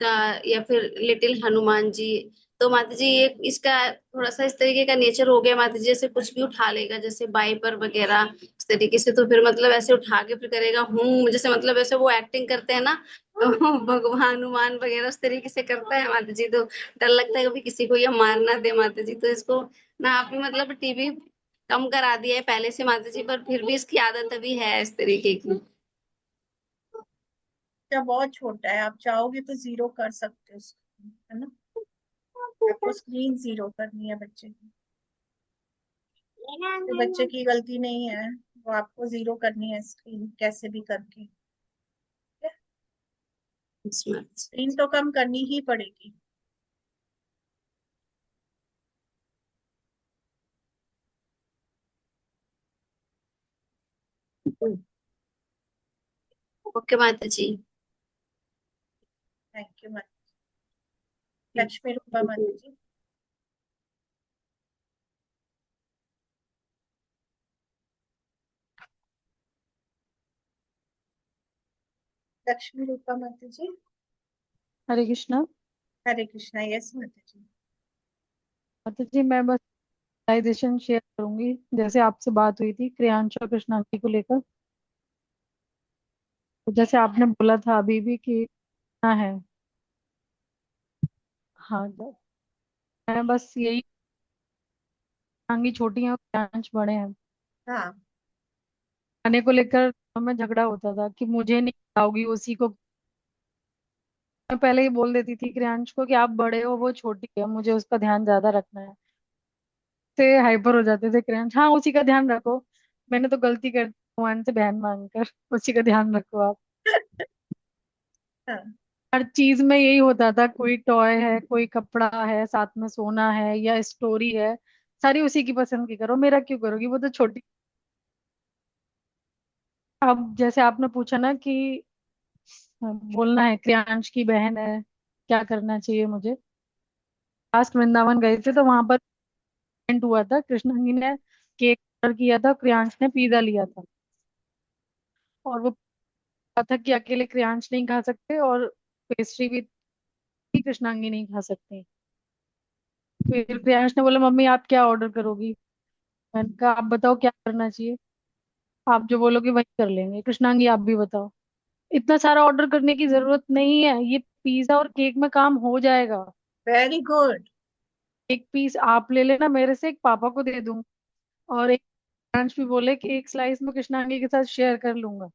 का या फिर लिटिल हनुमान जी, तो माता जी ये इसका थोड़ा सा इस तरीके का नेचर हो गया माता जी, जैसे कुछ भी उठा लेगा, जैसे बाइपर वगैरह इस तरीके से, तो फिर मतलब ऐसे उठा के फिर करेगा हूँ, जैसे मतलब ऐसे वो एक्टिंग करते हैं ना भगवान हनुमान वगैरह उस तरीके से करता है माता जी, तो डर लगता है कभी किसी को ये मार ना दे माता जी, तो इसको ना आप भी मतलब टीवी कम करा दिया है पहले से माता जी, पर फिर भी इसकी आदत अभी है इस तरीके की। क्या बहुत छोटा है, आप चाहोगे तो जीरो कर सकते हो उसको, है ना? आपको स्क्रीन जीरो करनी है बच्चे की, तो बच्चे की गलती नहीं है, वो आपको जीरो करनी है स्क्रीन कैसे भी करके। स्क्रीन तो कम करनी ही पड़ेगी। ओके माता जी। थैंक यू माता जी। लक्ष्मी रूपा माता जी। लक्ष्मी रूपा माता जी। हरे कृष्णा। हरे कृष्णा। यस माता जी। माता जी मैं बस रियलाइजेशन शेयर करूंगी, जैसे आपसे बात हुई थी क्रियांश और कृष्णांगी को लेकर। तो जैसे आपने बोला था अभी भी कि हाँ है। हाँ तो मैं बस यही, कृष्णांगी छोटी है और क्रियांश बड़े हैं। हाँ। खाने को लेकर हमें झगड़ा होता था कि मुझे नहीं खिलाओगी उसी को। मैं पहले ही बोल देती थी क्रियांश को कि आप बड़े हो वो छोटी है, मुझे उसका ध्यान ज्यादा रखना है। से हाइपर हो जाते थे क्रियांश, हाँ उसी का ध्यान रखो। मैंने तो गलती कर दी भगवान से बहन मांगकर, उसी का ध्यान रखो आप। हाँ। हर चीज में यही होता था, कोई टॉय है, कोई कपड़ा है, साथ में सोना है या स्टोरी है, सारी उसी की पसंद की करो, मेरा क्यों करोगी, वो तो छोटी। अब जैसे आपने पूछा ना कि बोलना है क्रियांश की बहन है, क्या करना चाहिए मुझे। लास्ट वृंदावन गए थे तो वहां पर इवेंट हुआ था, कृष्णांगी ने केक ऑर्डर किया था, क्रियांश ने पिज्जा लिया था। और वो पता था कि अकेले क्रियांश नहीं खा सकते और पेस्ट्री भी थी, कृष्णांगी नहीं खा सकती। फिर क्रियांश ने बोला मम्मी आप क्या ऑर्डर करोगी। मैंने कहा आप बताओ क्या करना चाहिए, आप जो बोलोगे वही कर लेंगे। कृष्णांगी आप भी बताओ। इतना सारा ऑर्डर करने की जरूरत नहीं है, ये पिज्जा और केक में काम हो जाएगा। Very good. एक पीस आप ले लेना मेरे से, एक पापा को दे दूंगा, और एक अंश भी बोले कि एक स्लाइस में कृष्णांगी के साथ शेयर कर लूंगा।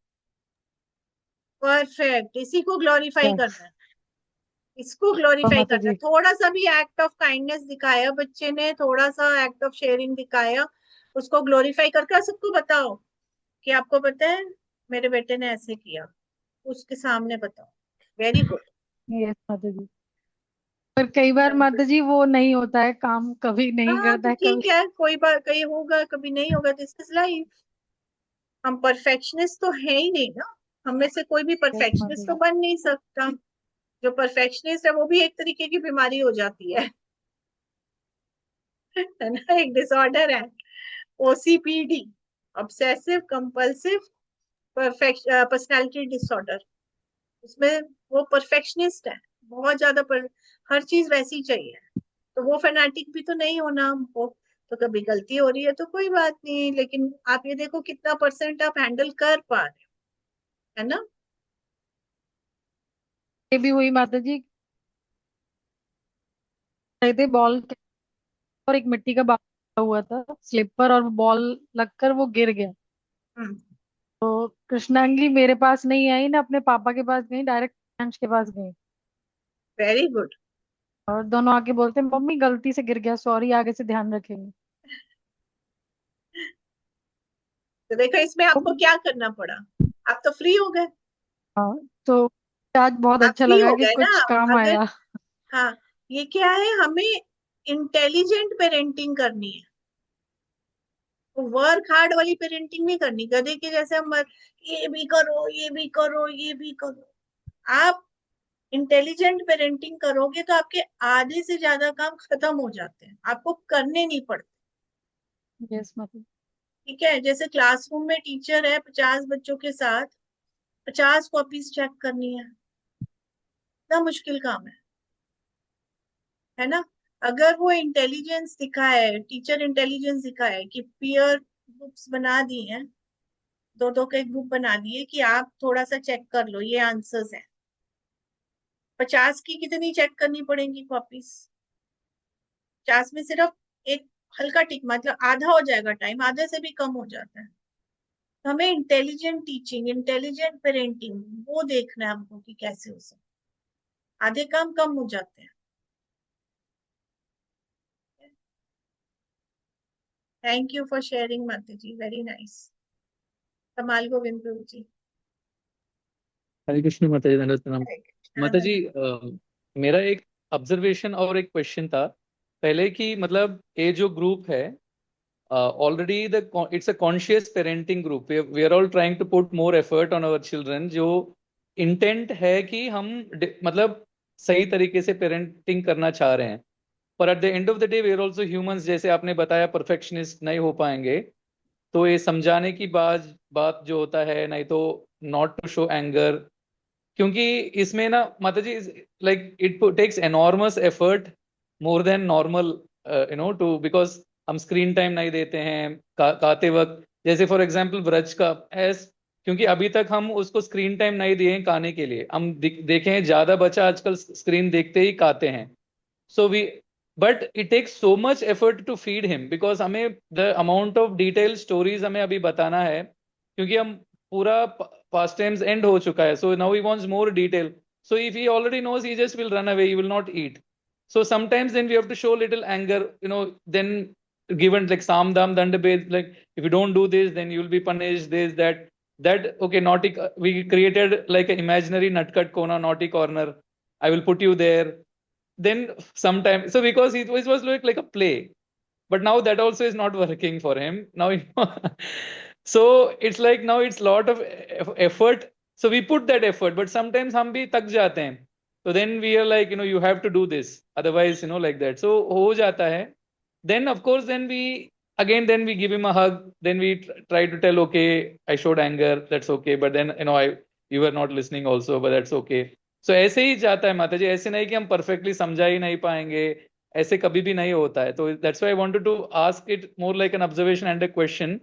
परफेक्ट। इसी को ग्लोरीफाई क्या करना है। इसको ग्लोरीफाई माता करना है। जी। थोड़ा सा भी एक्ट ऑफ काइंडनेस दिखाया बच्चे ने, थोड़ा सा एक्ट ऑफ शेयरिंग दिखाया, उसको ग्लोरीफाई करके सबको बताओ कि आपको पता है मेरे बेटे ने ऐसे किया, उसके सामने बताओ। Very good. यस माता जी। पर कई बार माता जी वो नहीं होता है काम, कभी नहीं हाँ करता तो है ठीक कभी। है, कोई बात, कहीं होगा कभी नहीं होगा, दिस इज लाइफ। हम परफेक्शनिस्ट तो है ही नहीं ना, हम में से कोई भी यस माता परफेक्शनिस्ट तो जी। बन नहीं सकता। जो परफेक्शनिस्ट है वो भी एक तरीके की बीमारी हो जाती है ना, एक डिसऑर्डर है। ओसीपीडी, ऑब्सेसिव कंपल्सिव पर्सनालिटी डिसऑर्डर, उसमें वो परफेक्शनिस्ट है, बहुत ज्यादा हर चीज वैसी चाहिए। तो वो फेनाटिक भी तो नहीं होना हमको। तो कभी गलती हो रही है तो कोई बात नहीं, लेकिन आप ये देखो कितना परसेंट आप हैंडल कर पा रहे हो, है ना। ये भी हुई माता जी, गए थे बॉल, और एक मिट्टी का बाल हुआ था स्लिप पर, और बॉल लगकर वो गिर गया। हम्म। तो कृष्णांगी मेरे पास नहीं आई ना, अपने पापा के पास गई, डायरेक्ट अंश के पास गई। Very good. और दोनों आके बोलते मम्मी गलती से गिर गया, सॉरी, आगे से ध्यान रखेंगे। तो देखो इसमें आपको तो क्या करना पड़ा, आप तो फ्री हो गए। हाँ, तो आज बहुत आप अच्छा फ्री लगा हो कि गए ना। कुछ काम अगर, आया। हाँ, ये क्या है, हमें इंटेलिजेंट पेरेंटिंग करनी है। वर्क हार्ड वाली पेरेंटिंग नहीं करनी, गधे के जैसे हम ये भी करो, ये भी करो, ये भी करो। आप इंटेलिजेंट पेरेंटिंग करोगे तो आपके आधे से ज्यादा काम खत्म हो जाते हैं, आपको करने नहीं पड़ते। यस मतलब। ठीक है, जैसे क्लासरूम में टीचर है 50 बच्चों के साथ, 50 कॉपीज चेक करनी है, इतना मुश्किल काम है ना। अगर वो इंटेलिजेंस दिखाए, टीचर इंटेलिजेंस दिखाए कि पीयर ग्रुप्स बना दी हैं, दो दो के ग्रुप बना दिए कि आप थोड़ा सा चेक कर लो ये आंसर्स हैं, 50 की कितनी चेक करनी पड़ेंगी कॉपीज। 50 में सिर्फ एक हल्का टिक, मतलब आधा हो जाएगा टाइम, आधे से भी कम हो जाता है। तो हमें इंटेलिजेंट टीचिंग, इंटेलिजेंट पेरेंटिंग, वो देखना है हमको कि कैसे हो सकता, आधे काम कम हो जाते हैं। थैंक यू फॉर शेयरिंग माता जी, वेरी नाइस। कमाल गोविंद प्रभु जी। हरे कृष्ण माता जी, दंडवत प्रणाम। हरे माता कृष्ण। जी, मेरा एक ऑब्जर्वेशन और एक क्वेश्चन था। पहले कि मतलब ये जो ग्रुप है, already it's a conscious parenting group. We are all trying to put more effort on our children. जो intent है कि हम मतलब सही तरीके से parenting करना चाह रहे हैं, पर at the end of the day we are also humans. जैसे आपने बताया perfectionist नहीं हो पाएंगे, तो ये समझाने की बात जो होता है, नहीं तो not to show anger, क्योंकि इसमें ना माता जी like it takes enormous effort more than normal to, because हम स्क्रीन टाइम नहीं देते हैं खाते वक्त. जैसे फॉर एग्जांपल व्रज का एस, क्योंकि अभी तक हम उसको स्क्रीन टाइम नहीं दिए हैं खाने के लिए. हम देखें ज्यादा बच्चा आजकल स्क्रीन देखते ही खाते हैं. So we but it takes so much effort to feed him, because हमें the amount of detail stories हमें अभी बताना है, क्योंकि हम पूरा पास्ट टाइम्स एंड हो चुका है. So now he wants more detail. So if he already knows, he just will run away, he will not eat. So sometimes then we have to show little anger, then given like Samdam Dandabed, like if you don't do this, then you will be punished, this, that, okay, naughty, we created like an imaginary nutcut corner, naughty corner, I will put you there. Then sometimes, so because it was like a play, but now that also is not working for him now. So it's like now it's lot of effort. So we put that effort, but sometimes हम भी थक जाते हैं. So then we are like, you have to do this, otherwise, like that. So हो जाता है. Then of course, then we give him a hug. Then we try to tell, okay, I showed anger, that's okay. But then you were not listening also, but that's okay. So ऐसे ही जाता है माता जी. ऐसे नहीं कि हम perfectly समझा ही नहीं पाएंगे, ऐसे कभी भी नहीं होता है. तो that's why I wanted to ask it more like an observation and a question,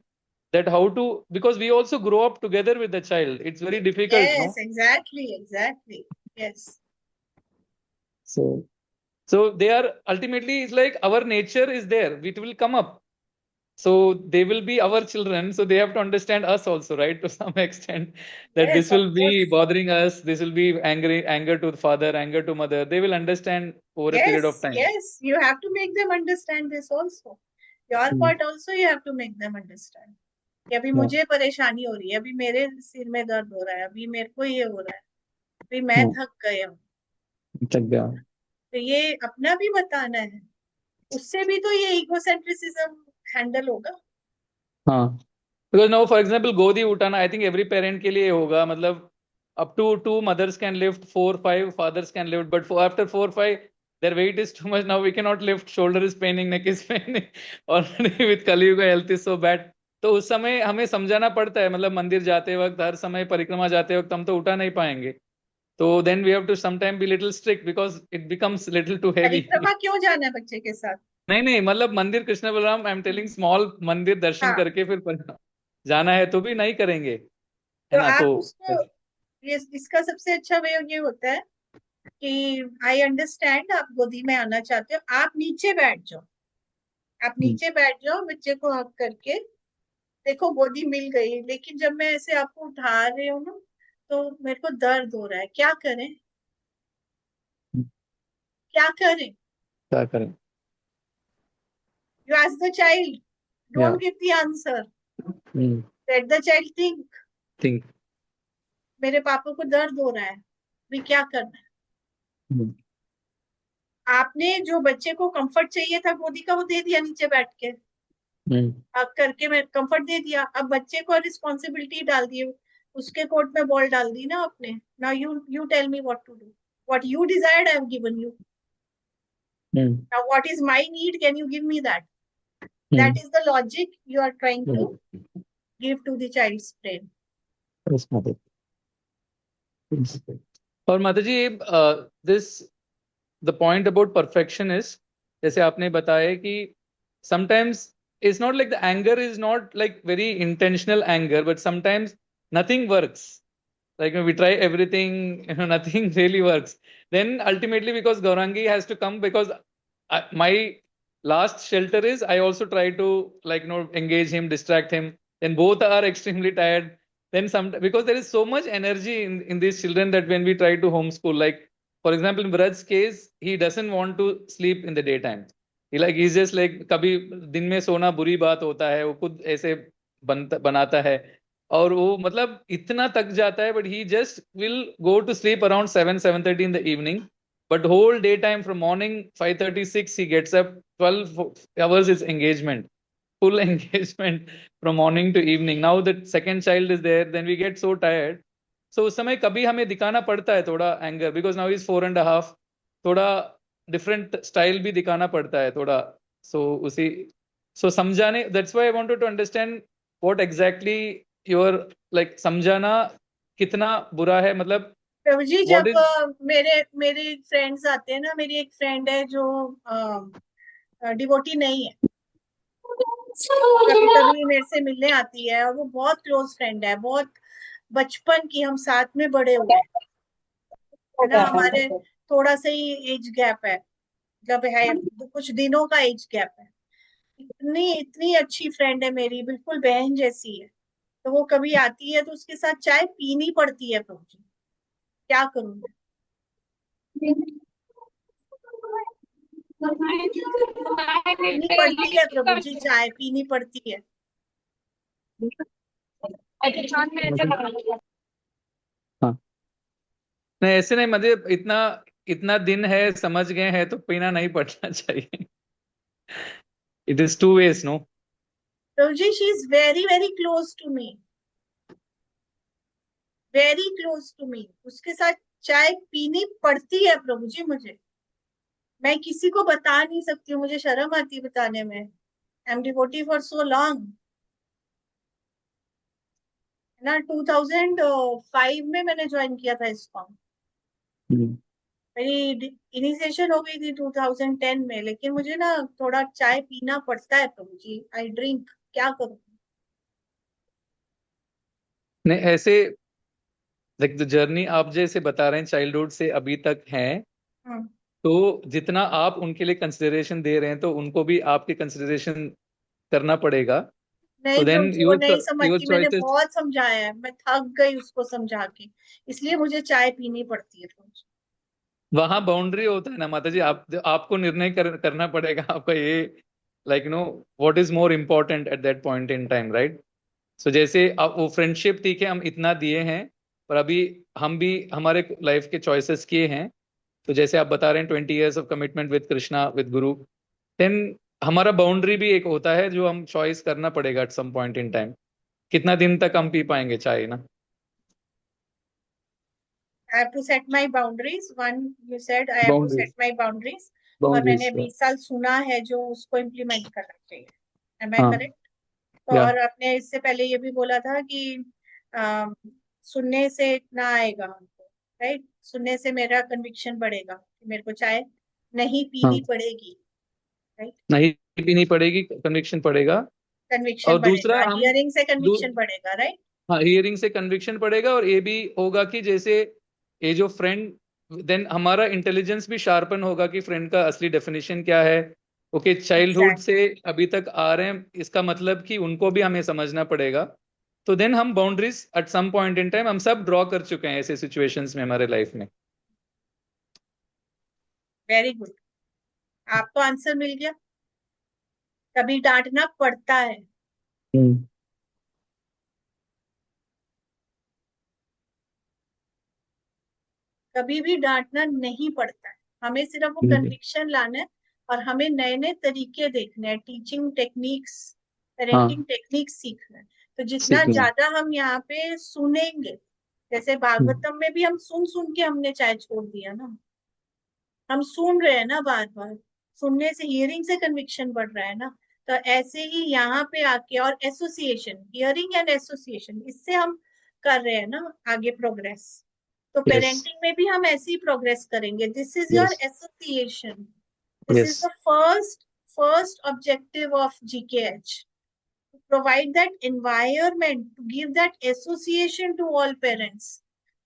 that how to, because we also grow up together with the child. It's very difficult, no? Yes, exactly. Yes. So they are ultimately, it's like our nature is there, it will come up. So they will be our children, so they have to understand us also, right? To some extent, that Yes, this will of be course. bothering us, this will be anger to the father, anger to mother. They will understand over a period of time. Yes, you have to make them understand this also. Your part also you have to make them understand. कि अभी मुझे परेशानी हो रही है, अभी मेरे सिर में दर्द हो रहा है, अभी मेरे को ये हो रहा है, अभी मैं थक गया हूँ. थक गया. तो ये अपना भी बताना है, उससे भी तो ये इगोसेंट्रिसिज्म हैंडल होगा. हाँ, because now for example गोदी उठाना, I think every parent के लिए होगा. मतलब up to 2 mothers can lift, 4-5 fathers can lift, but after 4-5 their weight is too much. Now we cannot lift, shoulder is paining, neck is paining. Already with Kali Yuga health is so bad. तो उस समय हमें समझाना पड़ता है. मतलब मंदिर जाते वक्त, हर समय परिक्रमा जाते वक्त हम तो उठा नहीं पाएंगे. तो then we have to sometime be little strict because it becomes little too heavy. परिक्रमा क्यों जाना है बच्चे के साथ? नहीं मतलब मंदिर Krishna Balram, I am telling small मंदिर दर्शन हाँ. करके फिर जाना है तो भी नहीं करेंगे, तो है ना? आप तो उसको, इसका सबसे अच्छा वे ये होता है कि आई अंडरस्टैंड, आप गोदी में आना चाहते हो, आप नीचे बैठ जाओ. आप नीचे बैठ जाओ, बच्चे को हक करके देखो गोदी मिल गई. लेकिन जब मैं ऐसे आपको उठा रही हूँ ना, तो मेरे को दर्द हो रहा है, क्या करें? क्या करें? You ask the child, don't give the answer. Let the child think. मेरे पापा को दर्द हो रहा है, भी क्या करना है? आपने जो बच्चे को कंफर्ट चाहिए था गोदी का, वो दे दिया नीचे बैठ के. अब करके मैं कंफर्ट दे दिया. अब बच्चे को रिस्पॉन्सिबिलिटी डाल दी, उसके कोर्ट में बॉल डाल दी ना आपने. Now you tell me what to do. What you desired I have given you. Now what is my need, can you give me that? That is the logic you are trying to give to the child's brain. Yes, mother. और माता जी this the point about perfection is, जैसे आपने बताया कि sometimes it's not like the anger is not like very intentional anger, but sometimes nothing works. Like we try everything, nothing really works. Then ultimately, because Gaurangi has to come, because my last shelter is I also try to engage him, distract him. Then both are extremely tired. Then because there is so much energy in these children that when we try to homeschool, like for example in Vraj's case, he doesn't want to sleep in the daytime. He's just like कभी दिन में सोना बुरी बात होता है, वो खुद ऐसे बनाता है. और वो मतलब इतना थक जाता है, but he just will go to sleep around 7-7:30 in the evening. But whole daytime from morning 5:36 he gets up, 12 hours is engagement. full engagement from morning to evening. Now that second child is there, then we get so tired. So उस समय कभी हमें दिखाना पड़ता है थोड़ा anger, because now is 4.5, थोड़ा different style भी दिखाना पड़ता है थोड़ा. सो समझाने, that's why I wanted to understand what exactly your like, समझाना कितना बुरा है, मतलब प्रभु जी, व्हाट जब इज. मेरे मेरे फ्रेंड्स आते हैं ना, मेरी एक फ्रेंड है जो डिवोटी नहीं है, कभी कभी मेरे से मिलने आती है, और वो बहुत क्लोज फ्रेंड है, बहुत बचपन की, हम साथ में बड़े हुए हैं, है ना, हमारे थोड़ा सा ही एज गैप है, जब है कुछ दिनों का एज गैप है. इतनी इतनी अच्छी फ्रेंड है मेरी, बिल्कुल बहन जैसी है. तो वो कभी आती है तो उसके साथ चाय पीनी पड़ती है प्रभु जी, क्या करूं मैं? पीनी पड़ती है प्रभु जी, चाय पीनी पड़ती है. हाँ, नहीं ऐसे नहीं, मतलब इतना इतना दिन है, समझ गए हैं तो पीना नहीं पड़ना चाहिए. It is too veg, no. Prabhu ji, she is very very close to me, very close to me. उसके साथ चाय पीनी पड़ती है प्रभु जी मुझे. मैं किसी को बता नहीं सकती हूँ, मुझे शर्म आती है बताने में. I am devotee for so long, ना 2005 में मैंने ज्वाइन किया था इसको. मेरी इनिशिएशन हो गई थी 2010 में, लेकिन मुझे ना थोड़ा चाय पीना पड़ता है प्रभु जी. आई ड्रिंक, क्या करूँ? नहीं ऐसे, लाइक द जर्नी आप जैसे बता रहे हैं चाइल्डहुड से अभी तक है, हम्म. तो जितना आप उनके लिए कंसिडरेशन दे रहे हैं, तो उनको भी आपके कंसिडरेशन करना पड़ेगा. नहीं तो प्रभु देन जी, वो नहीं योर समझती. मैंने चॉइसेस. बहुत समझाया है, मैं थक गई उसको समझा के, इसलिए मुझे चाय पीनी पड़ती है प्रभु जी. वहां बाउंड्री होता है ना माता जी, आपको निर्णय करना पड़ेगा आपका ये, like know what is more important at that point in time, right. So जैसे आप वो फ्रेंडशिप, ठीक है, हम इतना दिए हैं, पर अभी हम भी हमारे लाइफ के चॉइसेस किए हैं. तो जैसे आप बता रहे हैं 20 years of commitment with Krishna, with guru, then हमारा बाउंड्री भी एक होता है जो हम चॉइस करना पड़ेगा at some point in time. कितना दिन तक हम पी पाएंगे चाय ना. I have to set my boundaries. One, you said I have to set boundaries. my boundaries. और मैंने बाउंड्रीज. 20 साल सुना है जो उसको इम्प्लीमेंट करना चाहिए. Am I हाँ. correct? तो या. और आपने इससे पहले ये भी बोला था कि अम, सुनने से इतना आएगा हमको, राइट? सुनने से मेरा कन्विक्शन बढ़ेगा कि मेरे को चाय नहीं पीनी हाँ, पड़ेगी, राइट? नहीं पीनी पड़ेगी, कन्विक्शन पड़ेगा. कन्विक्शन और दूसरा बढ़ेगा, हम हियरिंग से दू, कन्विक्शन बढ़ेगा, राइट? हाँ, हियरिंग से कन्विक्शन पड़ेगा. और ये भी होगा कि जैसे ये जो फ्रेंड, देन हमारा इंटेलिजेंस भी शार्पन होगा कि फ्रेंड का असली डेफिनेशन क्या है. Okay, childhood exact. से अभी तक आ रहे हैं, इसका मतलब कि उनको भी हमें समझना पड़ेगा. तो देन हम boundaries at some point in time हम सब ड्रॉ कर चुके हैं ऐसे सिचुएशंस में हमारे लाइफ में. Very good. आपको आंसर मिल गया. कभी डांटना पड़ता है. कभी भी डांटना नहीं पड़ता है. हमें सिर्फ वो कन्विक्शन लाना है, और हमें नए नए तरीके देखने हैं, टीचिंग टेक्निक्स, पेरेंटिंग हाँ, टेक्निक्स सीखना है. तो जितना सीखना. ज्यादा हम यहाँ पे सुनेंगे, जैसे भागवतम में भी हम सुन सुन के हमने चाय छोड़ दिया ना. हम सुन रहे हैं ना बार बार, सुनने से, हियरिंग से कन्विक्शन बढ़ रहा है ना. तो ऐसे ही यहाँ पे आके, और एसोसिएशन, हियरिंग एंड एसोसिएशन, इससे हम कर रहे हैं ना आगे प्रोग्रेस. तो यस. पेरेंटिंग में भी हम ऐसी प्रोग्रेस करेंगे. This is your yes. Association. This is yes. The first objective of GKH. Provide that environment, to give that association to all parents.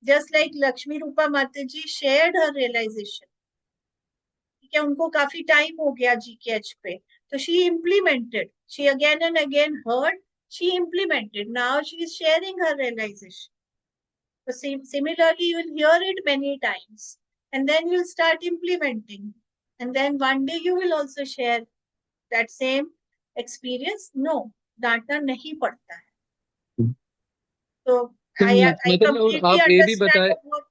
Just like Lakshmi Rupa Mataji shared her realization. ठीक है, उनको काफी time हो गया GKH पे, तो she implemented. She again and again heard, she implemented. Now she is sharing her realization. So similarly, you will hear it many times, and then you'll start implementing. And then one day you will also share that same experience. No, डांटना नहीं पड़ता है. तो I मतलब और completely आप ये भी understand बताए. what.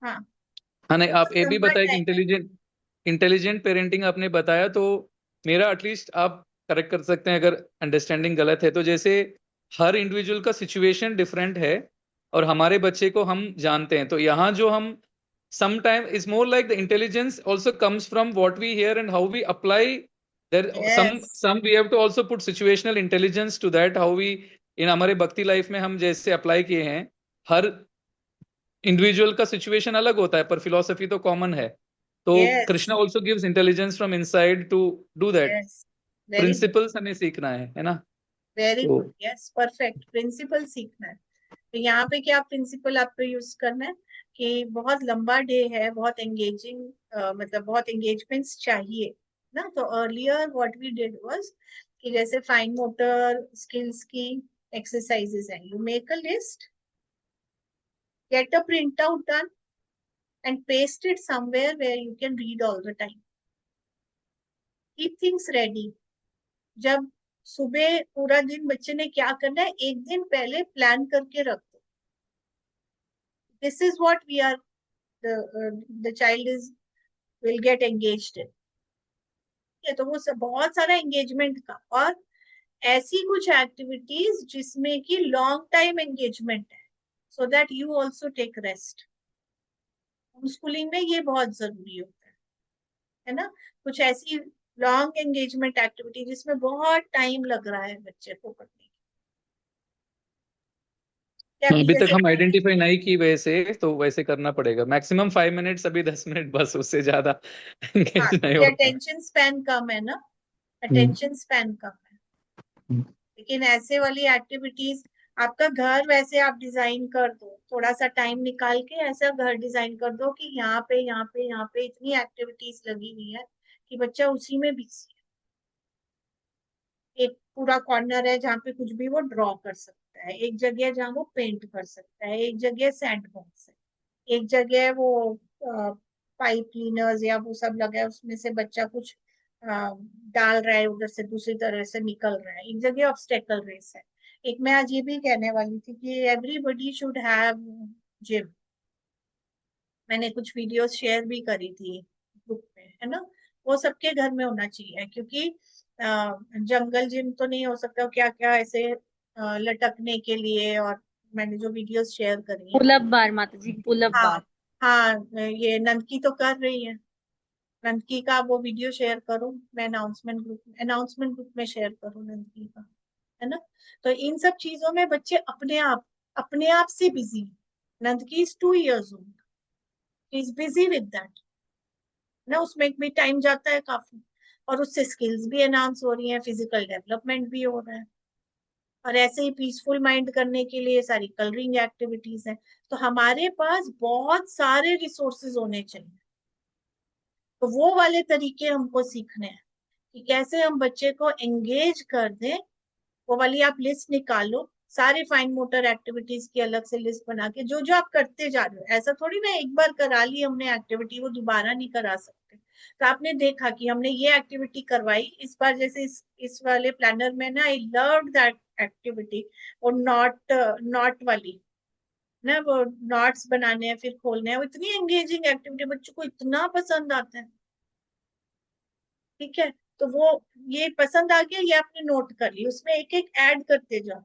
हाँ, हाँ, नहीं आप ये भी समझ बताए कि है. इंटेलिजेंट पेरेंटिंग आपने बताया, तो मेरा एटलीस्ट आप करेक्ट कर सकते हैं अगर अंडरस्टैंडिंग गलत है तो। जैसे हर इंडिविजुअल का सिचुएशन डिफरेंट है और हमारे बच्चे को हम जानते हैं, तो यहाँ जो हम sometime is more like the intelligence also comes from what we hear and how we apply. There Yes. some we have to also put situational intelligence to that, how we in हमारे भक्ति life में हम जैसे apply किए हैं। हर individual का situation अलग होता है पर फिलॉसफी तो कॉमन है। तो Yes. Krishna also gives intelligence from inside to do that. Yes. Very good. Principles हमें सीखना है ना। Very तो good. Yes, perfect. प्रिंसिपल सीखना है। तो यहाँ पे क्या प्रिंसिपल आपको यूज करना है कि बहुत लंबा डे है, बहुत एंगेजिंग, मतलब बहुत एंगेजमेंट्स चाहिए ना। तो earlier what we did was कि जैसे फाइन मोटर स्किल्स की एक्सरसाइजेस हैं, you make a list, get a print out done and paste it somewhere where you can read all the time. Keep things ready. जब सुबह पूरा दिन बच्चे ने क्या करना है एक दिन पहले प्लान करके रख दो। This is what we are the child is will get engaged in। तो वो सब बहुत सारा एंगेजमेंट का, और ऐसी कुछ एक्टिविटीज जिसमें कि लॉन्ग टाइम एंगेजमेंट है, so that you also take rest. Home schooling में ये बहुत जरूरी होता है ना। कुछ ऐसी लॉन्ग एंगेजमेंट एक्टिविटी जिसमें बहुत टाइम लग रहा है बच्चे को करने की। अभी तक जैसे हम आइडेंटिफाई नहीं की वैसे, तो वैसे करना पड़ेगा। मैक्सिमम 5 मिनट्स, अभी 10 मिनट बस, उससे ज्यादा हाँ, एंगेज नहीं होता। अटेंशन स्पैन कम है ना, अटेंशन स्पैन कम है। लेकिन ऐसे वाली एक्टिविटीज आपका घर वैसे आप डिजाइन कर दो, थोड़ा सा टाइम निकाल के ऐसा घर डिजाइन कर दो कि यहाँ पे यहाँ पे यहाँ पे इतनी एक्टिविटीज लगी हुई है कि बच्चा उसी में बिजी है। एक पूरा कॉर्नर है जहाँ पे कुछ भी वो ड्रॉ कर सकता है, एक जगह जहाँ वो पेंट कर सकता है, एक जगह सैंड बॉक्स है, एक जगह वो पाइप क्लीनर्स या वो सब लगा है उसमें से बच्चा कुछ डाल रहा है, उधर से दूसरी तरह से निकल रहा है, एक जगह ऑब्स्टेकल रेस है। एक मैं आज ये भी कहने वाली थी कि एवरीबडी शुड हैव जिम। मैंने कुछ वीडियोस शेयर भी करी थी ग्रुप में, है ना। वो सबके घर में होना चाहिए, क्योंकि जंगल जिम तो नहीं हो सकता, क्या क्या ऐसे लटकने के लिए, और मैंने जो वीडियोस शेयर करी है। पुल अप बार माता जी, पुल अप हाँ बार। हाँ, ये नंदकी तो कर रही है, नंदकी का वो वीडियो शेयर करो, मैं अनाउंसमेंट ग्रुप में शेयर करूँ नंदकी का, है ना। तो इन सब चीजों में बच्चे अपने आप से busy. Nandki is 2 years old, is busy with that ना, उसमें भी टाइम जाता है काफी, और उससे स्किल्स भी एनहांस हो रही हैं, फिजिकल डेवलपमेंट भी हो रहा है, और ऐसे ही पीसफुल माइंड करने के लिए सारी कलरिंग एक्टिविटीज हैं। तो हमारे पास बहुत सारे रिसोर्सेज होने चाहिए। तो वो वाले तरीके हमको सीखने हैं कि कैसे हम बच्चे को एंगेज कर दें। वो वाली आप लिस्ट निकालो, सारे फाइन मोटर एक्टिविटीज की अलग से लिस्ट बना के, जो जो आप करते जा रहे हो। ऐसा थोड़ी ना एक बार करा ली हमने एक्टिविटी वो दोबारा नहीं करा सकते। तो आपने देखा कि हमने ये एक्टिविटी करवाई इस बार, जैसे इस वाले प्लानर में ना, आई लव्ड दैट एक्टिविटी। और नॉट वाली ना, वो नॉट्स बनाने हैं फिर खोलने हैं, वो इतनी एंगेजिंग एक्टिविटी, बच्चों को इतना पसंद आता है। ठीक है, तो वो ये पसंद आ गया, ये आपने नोट कर ली, उसमें एक एक ऐड करते जाओ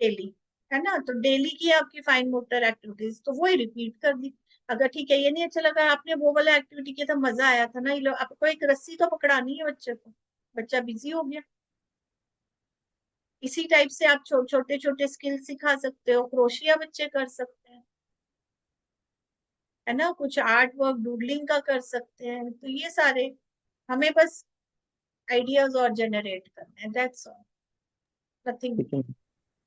डेली, है ना। तो डेली की आपकी फाइन मोटर एक्टिविटीज, तो वो ही रिपीट कर दी। अगर ठीक है ये नहीं अच्छा लगा, आपने वो वाला एक्टिविटी किया था, मजा आया था ना, ये लो आपको एक रस्सी तो पकड़ानी है बच्चे को, बच्चा बिजी हो गया। इसी टाइप से आप छोटे छोटे स्किल सिखा सकते हो, क्रोशिया बच्चे कर सकते हैं, है ना, कुछ आर्ट वर्क डूडलिंग का कर सकते हैं। तो ये सारे हमें बस आइडियाज और जनरेट करने हैं, that's all, nothing.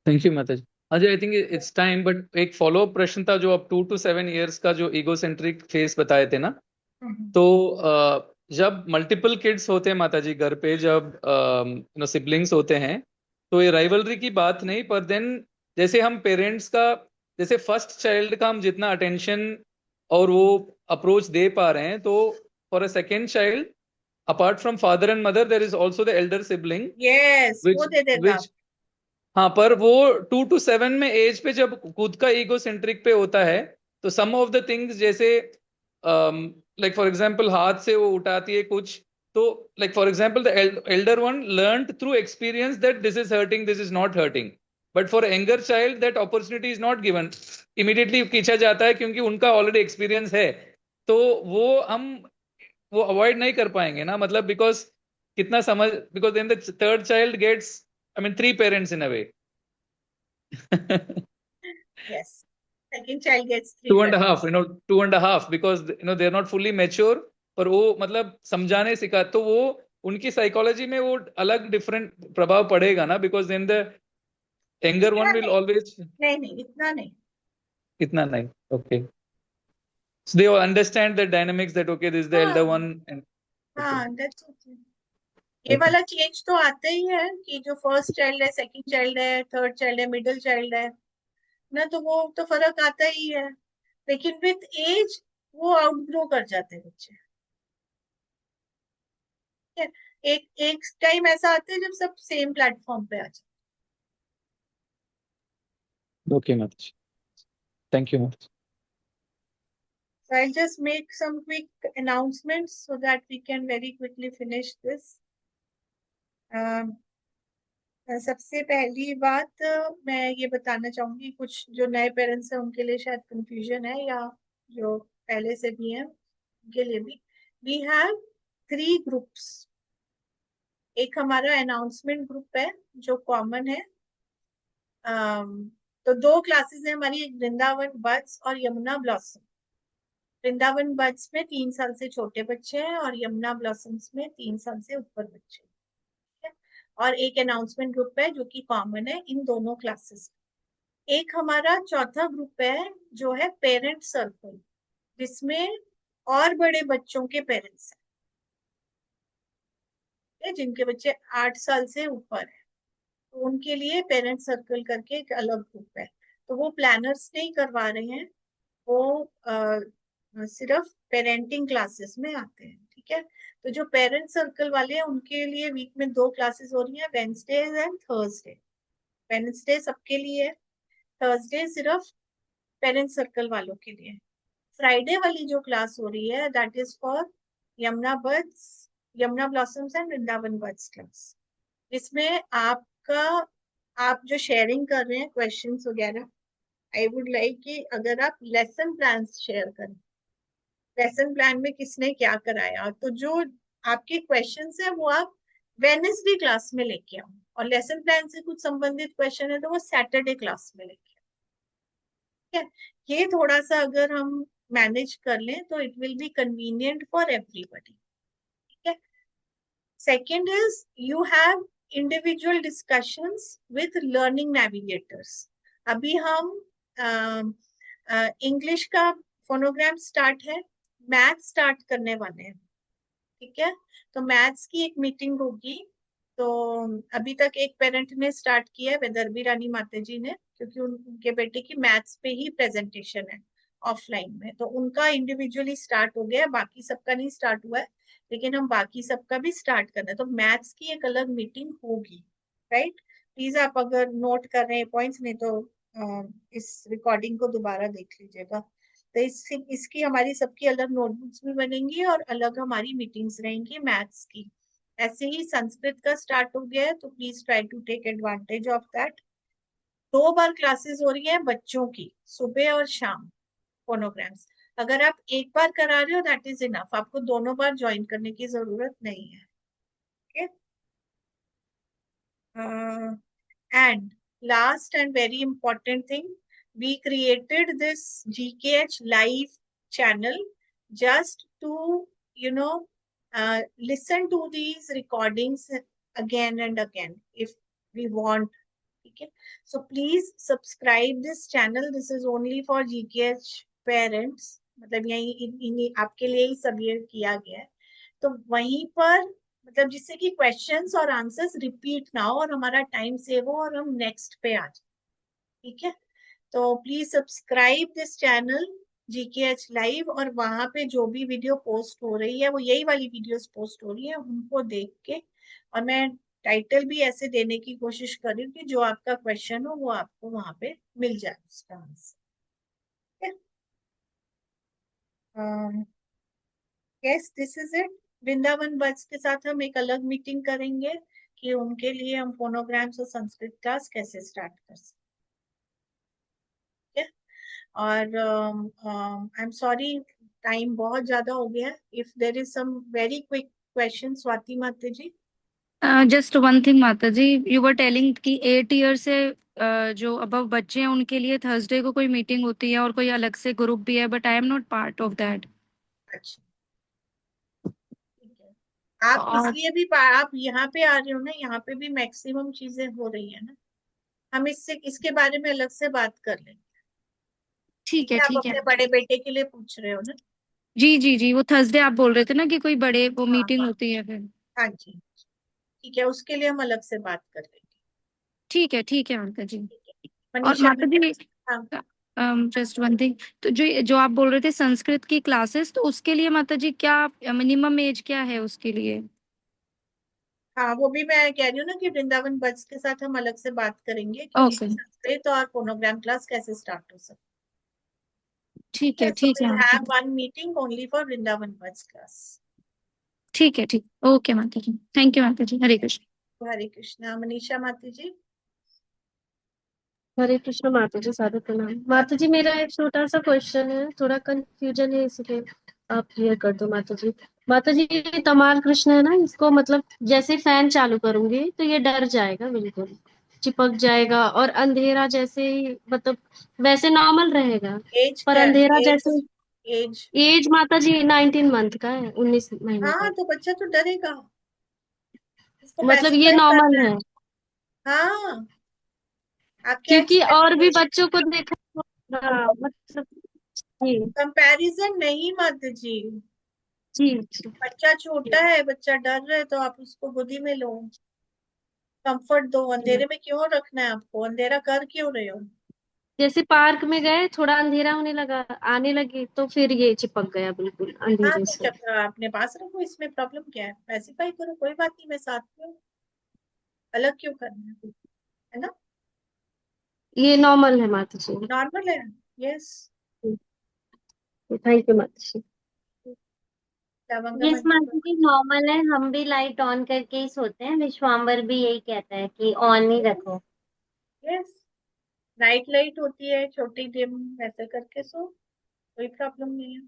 Thank you माता जी। Ajay, I think it's time, but एक फॉलो अप प्रश्न था जो आप 2 to 7 years का जो ईगोसेंट्रिक फेस बताए थे ना, तो जब मल्टीपल किड्स होते हैं माता जी घर पे, जब सिबलिंग्स होते हैं, तो ये राइवलरी की बात नहीं, पर देन जैसे हम पेरेंट्स का, जैसे फर्स्ट चाइल्ड का हम जितना अटेंशन और वो अप्रोच दे पा रहे हैं, तो for a second child apart from father and mother there is also the elder sibling, yes, वो दे देगा। हाँ, पर वो 2 to 7 में एज पे जब खुद का ईगो सेंट्रिक पे होता है, तो सम ऑफ द थिंग्स जैसे लाइक फॉर एग्जांपल हाथ से वो उठाती है कुछ, तो like for example the elder one learned through experience that this is hurting, this is not hurting, but for younger child that opportunity is not given, immediately खींचा जाता है क्योंकि उनका already experience है, तो वो avoid नहीं कर पाएंगे ना, मतलब because कितना समझ, because then the third child gets, I mean 3 parents in a way. Yes. Second child gets 3 2.5, parents. 2.5, because they are not fully mature, पर वो मतलब समझाने सिखा, तो वो उनकी साइकोलॉजी में वो अलग डिफरेंट प्रभाव पड़ेगा ना, because then the younger one will always, नहीं इतना नहीं, इतना नहीं, okay, so they understand the dynamics that okay this is the elder one and हाँ that's okay. ये वाला चेंज तो आता ही है कि जो फर्स्ट चाइल्ड है, सेकंड चाइल्ड है, थर्ड चाइल्ड है, मिडिल चाइल्ड है ना, तो वो तो फर्क आता ही है, लेकिन विथ एज वो आउटग्रो कर जाते हैं बच्चे। एक एक टाइम ऐसा आता है जब सब सेम प्लेटफॉर्म पे आ जाते। okay Mataji, thank you Mataji. So I'll just make some quick announcements so that we can very quickly finish this. सबसे पहली बात मैं ये बताना चाहूंगी, कुछ जो नए पेरेंट्स हैं उनके लिए शायद कंफ्यूजन है, या जो पहले से भी हैं उनके लिए भी। We have 3 groups. एक हमारा अनाउंसमेंट ग्रुप है जो कॉमन है, तो 2 क्लासेस है हमारी, एक वृंदावन बड्स और यमुना ब्लॉसम। वृंदावन बड्स में 3 साल से छोटे बच्चे हैं और यमुना ब्लॉसम्स में 3 साल से ऊपर बच्चे हैं, और एक अनाउंसमेंट ग्रुप है जो कि कॉमन है इन दोनों क्लासेस। एक हमारा चौथा ग्रुप है जो है पेरेंट सर्कल, जिसमें और बड़े बच्चों के पेरेंट्स हैं जिनके बच्चे 8 साल से ऊपर है, तो उनके लिए पेरेंट सर्कल करके एक अलग ग्रुप है। तो वो प्लानर्स नहीं करवा रहे हैं, वो सिर्फ पेरेंटिंग क्लासेस में आते हैं, ठीक है। तो जो पेरेंट सर्कल वाले हैं उनके लिए वीक में 2 क्लासेस हो रही है, वेडनेसडे एंड थर्सडे। वेडनेसडे सबके लिए है, थर्सडे सिर्फ पेरेंट सर्कल वालों के लिए। फ्राइडे वाली जो क्लास हो रही है that is for Yamuna buds, Yamuna blossoms and Vrindavan buds class, जिसमें आप जो शेयरिंग कर रहे हैं क्वेश्चंस वगैरह, आई वुड लाइक कि अगर आप लेसन प्लान शेयर करें, लेसन प्लान में किसने क्या कराया, तो जो आपके क्वेश्चंस है वो आप वेडनेसडे क्लास में लेके आओ, और लेसन प्लान से कुछ संबंधित क्वेश्चन है तो वो सैटरडे क्लास में लेके आओ, ठीक है। ये थोड़ा सा अगर हम मैनेज कर लें तो it will be convenient for everybody, ठीक है। Second is you have individual discussions with learning navigators. अभी हम इंग्लिश का फोनोग्राम स्टार्ट है, मैथ स्टार्ट करने वाले हैं, ठीक है। तो मैथ्स की एक मीटिंग होगी, तो अभी तक एक पेरेंट ने स्टार्ट किया है, वेदरबी रानी माता जी ने, क्योंकि उनके बेटे की मैथ्स पे ही प्रेजेंटेशन है ऑफलाइन में, तो उनका इंडिविजुअली स्टार्ट हो गया है, बाकी सबका नहीं स्टार्ट हुआ है, लेकिन हम बाकी सबका भी स्टार्ट करना है, तो मैथ्स की एक अलग मीटिंग होगी, राइट। प्लीज आप अगर नोट कर रहे हैं पॉइंट्स, नहीं तो इस रिकॉर्डिंग को दोबारा देख लीजिएगा। तो इसकी हमारी सबकी अलग नोटबुक्स भी बनेंगी और अलग हमारी मीटिंग्स रहेंगी मैथ्स की। ऐसे ही संस्कृत का स्टार्ट हो गया है, तो please try to take advantage of that. 2 बार क्लासेस हो रही है बच्चों की, सुबह और शाम, फोनोग्राम्स। अगर आप एक बार करा रहे हो दैट इज इनफ, आपको दोनों बार ज्वाइन करने की जरूरत नहीं है, okay. And last and very important thing, we created this GKH live channel just to listen to these recordings again and again if we want, okay. So please subscribe this channel, this is only for GKH parents, मतलब यही आपके लिए ही सब ये किया गया है, तो वहीं पर मतलब जिससे कि क्वेश्चंस और आंसर्स रिपीट ना हो और हमारा टाइम सेव हो और हम नेक्स्ट पे आ जाए, ठीक है। तो please subscribe this channel GKH live, और वहां पे जो भी वीडियो पोस्ट हो रही है वो यही वाली वीडियोस पोस्ट हो रही है, उनको देख के, और मैं टाइटल भी ऐसे देने की कोशिश कर रही हूँ कि जो आपका क्वेश्चन हो वो आपको वहां पे मिल जाए उसका answer, yes this is it. Vrindavan बच्स के साथ हम एक अलग मीटिंग करेंगे कि उनके लिए हम फोनोग्राम्स और संस्कृत क्लास कैसे स्टार्ट कर सकते हैं। और आई एम सॉरी, टाइम बहुत ज्यादा हो गया। If there is some very quick question, Swati माता जी। जस्ट वन थिंग माता जी, यू वर टेलिंग कि 8 ईयर से जो अबव बच्चे हैं उनके लिए थर्सडे को कोई मीटिंग होती है और कोई अलग से ग्रुप भी है, but I am not part of that. अच्छा, ठीक है। आप और इसलिए भी आप यहाँ पे आ रहे हो ना, यहाँ पे भी मैक्सिमम चीजें हो रही है ना। हम इसके बारे में अलग से बात कर लेंगे। ठीक है, आप ठीक है। अपने बड़े बेटे के लिए पूछ रहे हो ना। जी जी जी, वो थर्सडे आप बोल रहे थे ना कि कोई बड़े वो हाँ मीटिंग हाँ होती है फिर। हाँ जी, ठीक है, उसके लिए हम अलग से बात कर लेंगे। ठीक है माता जी। ठीक है और मनीषा माता जी, हाँ जस्ट वन थिंग, तो जो जो आप बोल रहे थे संस्कृत की क्लासेस, तो उसके लिए माता जी क्या मिनिमम एज क्या है उसके लिए? हाँ, वो भी मैं कह रही हूँ ना कि वृंदावन बच्स के साथ हम अलग से बात करेंगे कि ओके, उसकी संस्कृत और फोनोग्राम क्लास कैसे स्टार्ट हो सकती है। सो ठीक है विल माता हैव जी। One meeting only for Vrindavan बच्स क्लास। ठीक, ओके माता जी, थैंक यू माता जी, हरे कृष्ण। हरे कृष्णा। मनीषा माता जी। हरे कृष्ण माता जी, सादर प्रणाम माता जी। मेरा एक छोटा सा क्वेश्चन है, थोड़ा कंफ्यूजन है, इसलिए आप क्लियर कर दो माता जी। माता जी, ये तमाल कृष्ण है ना, इसको मतलब जैसे फैन चालू करूंगी तो ये डर जाएगा, बिल्कुल चिपक जाएगा, और अंधेरा जैसे ही मतलब वैसे नॉर्मल रहेगा, एज पर क्या है? अंधेरा एज जैसे। एज एज माता जी 19 मंथ का है, 19 महीने का हाँ, है। तो बच्चा तो डरेगा, इसको मतलब ये पैसिफाई नॉर्मल करना है। है, हाँ, आप क्या क्योंकि एक्सपेक्ट और कर भी रहे हो? बच्चों को देखा। हाँ मतलब जी कंपैरिजन नहीं माता जी। जी जी। बच्चा छोटा है, बच्चा डर रहा है, तो आप उसको गोदी में लो, कंफर्ट दो। अंधेरे में क्यों रखना है आपको? अंधेरा कर क्यों रहे हो? जैसे पार्क में गए, थोड़ा अंधेरा होने लगा, आने लगी, तो फिर ये चिपक गया बिल्कुल हाँ, अंधेरे तो से। अपने पास रखो, इसमें प्रॉब्लम क्या है? पैसिफाई करो, कोई बात नहीं, मैं साथ में हूँ। अलग क्यों करना है ना? ये नॉर्मल है माता जी। नॉर्मल है। यस। थैंक यू माता जी। लवंगा यस मंजू। मासी जी, नॉर्मल है। हम भी लाइट ऑन करके ही सोते हैं। विश्वाम्बर भी यही कहता है कि ऑन ही यस रखो। यस, नाइट लाइट होती है छोटी डिम, वैसे करके सो, कोई प्रॉब्लम नहीं है।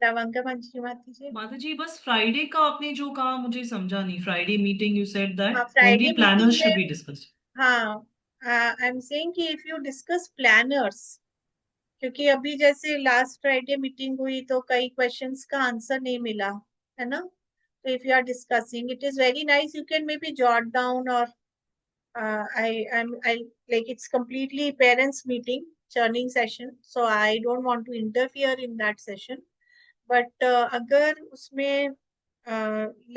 लवंगा मंजू माती जी। माता जी, बस फ्राइडे का आपने जो कहा मुझे समझा नहीं। फ्राइडे मीटिंग यू सेड हाँ, that Friday only meeting planners should be में। डिस्कस्ड। हाँ, आई एम सेइंग कि इफ यू डिस्कस प्लानर्स, क्योंकि अभी जैसे लास्ट फ्राइडे मीटिंग हुई तो कई क्वेश्चंस का आंसर नहीं मिला, है ना? तो if you are discussing, it is very nice, you can maybe jot down, और I like it's completely parents meeting, churning session, so I don't want to interfere in that session. But अगर उसमें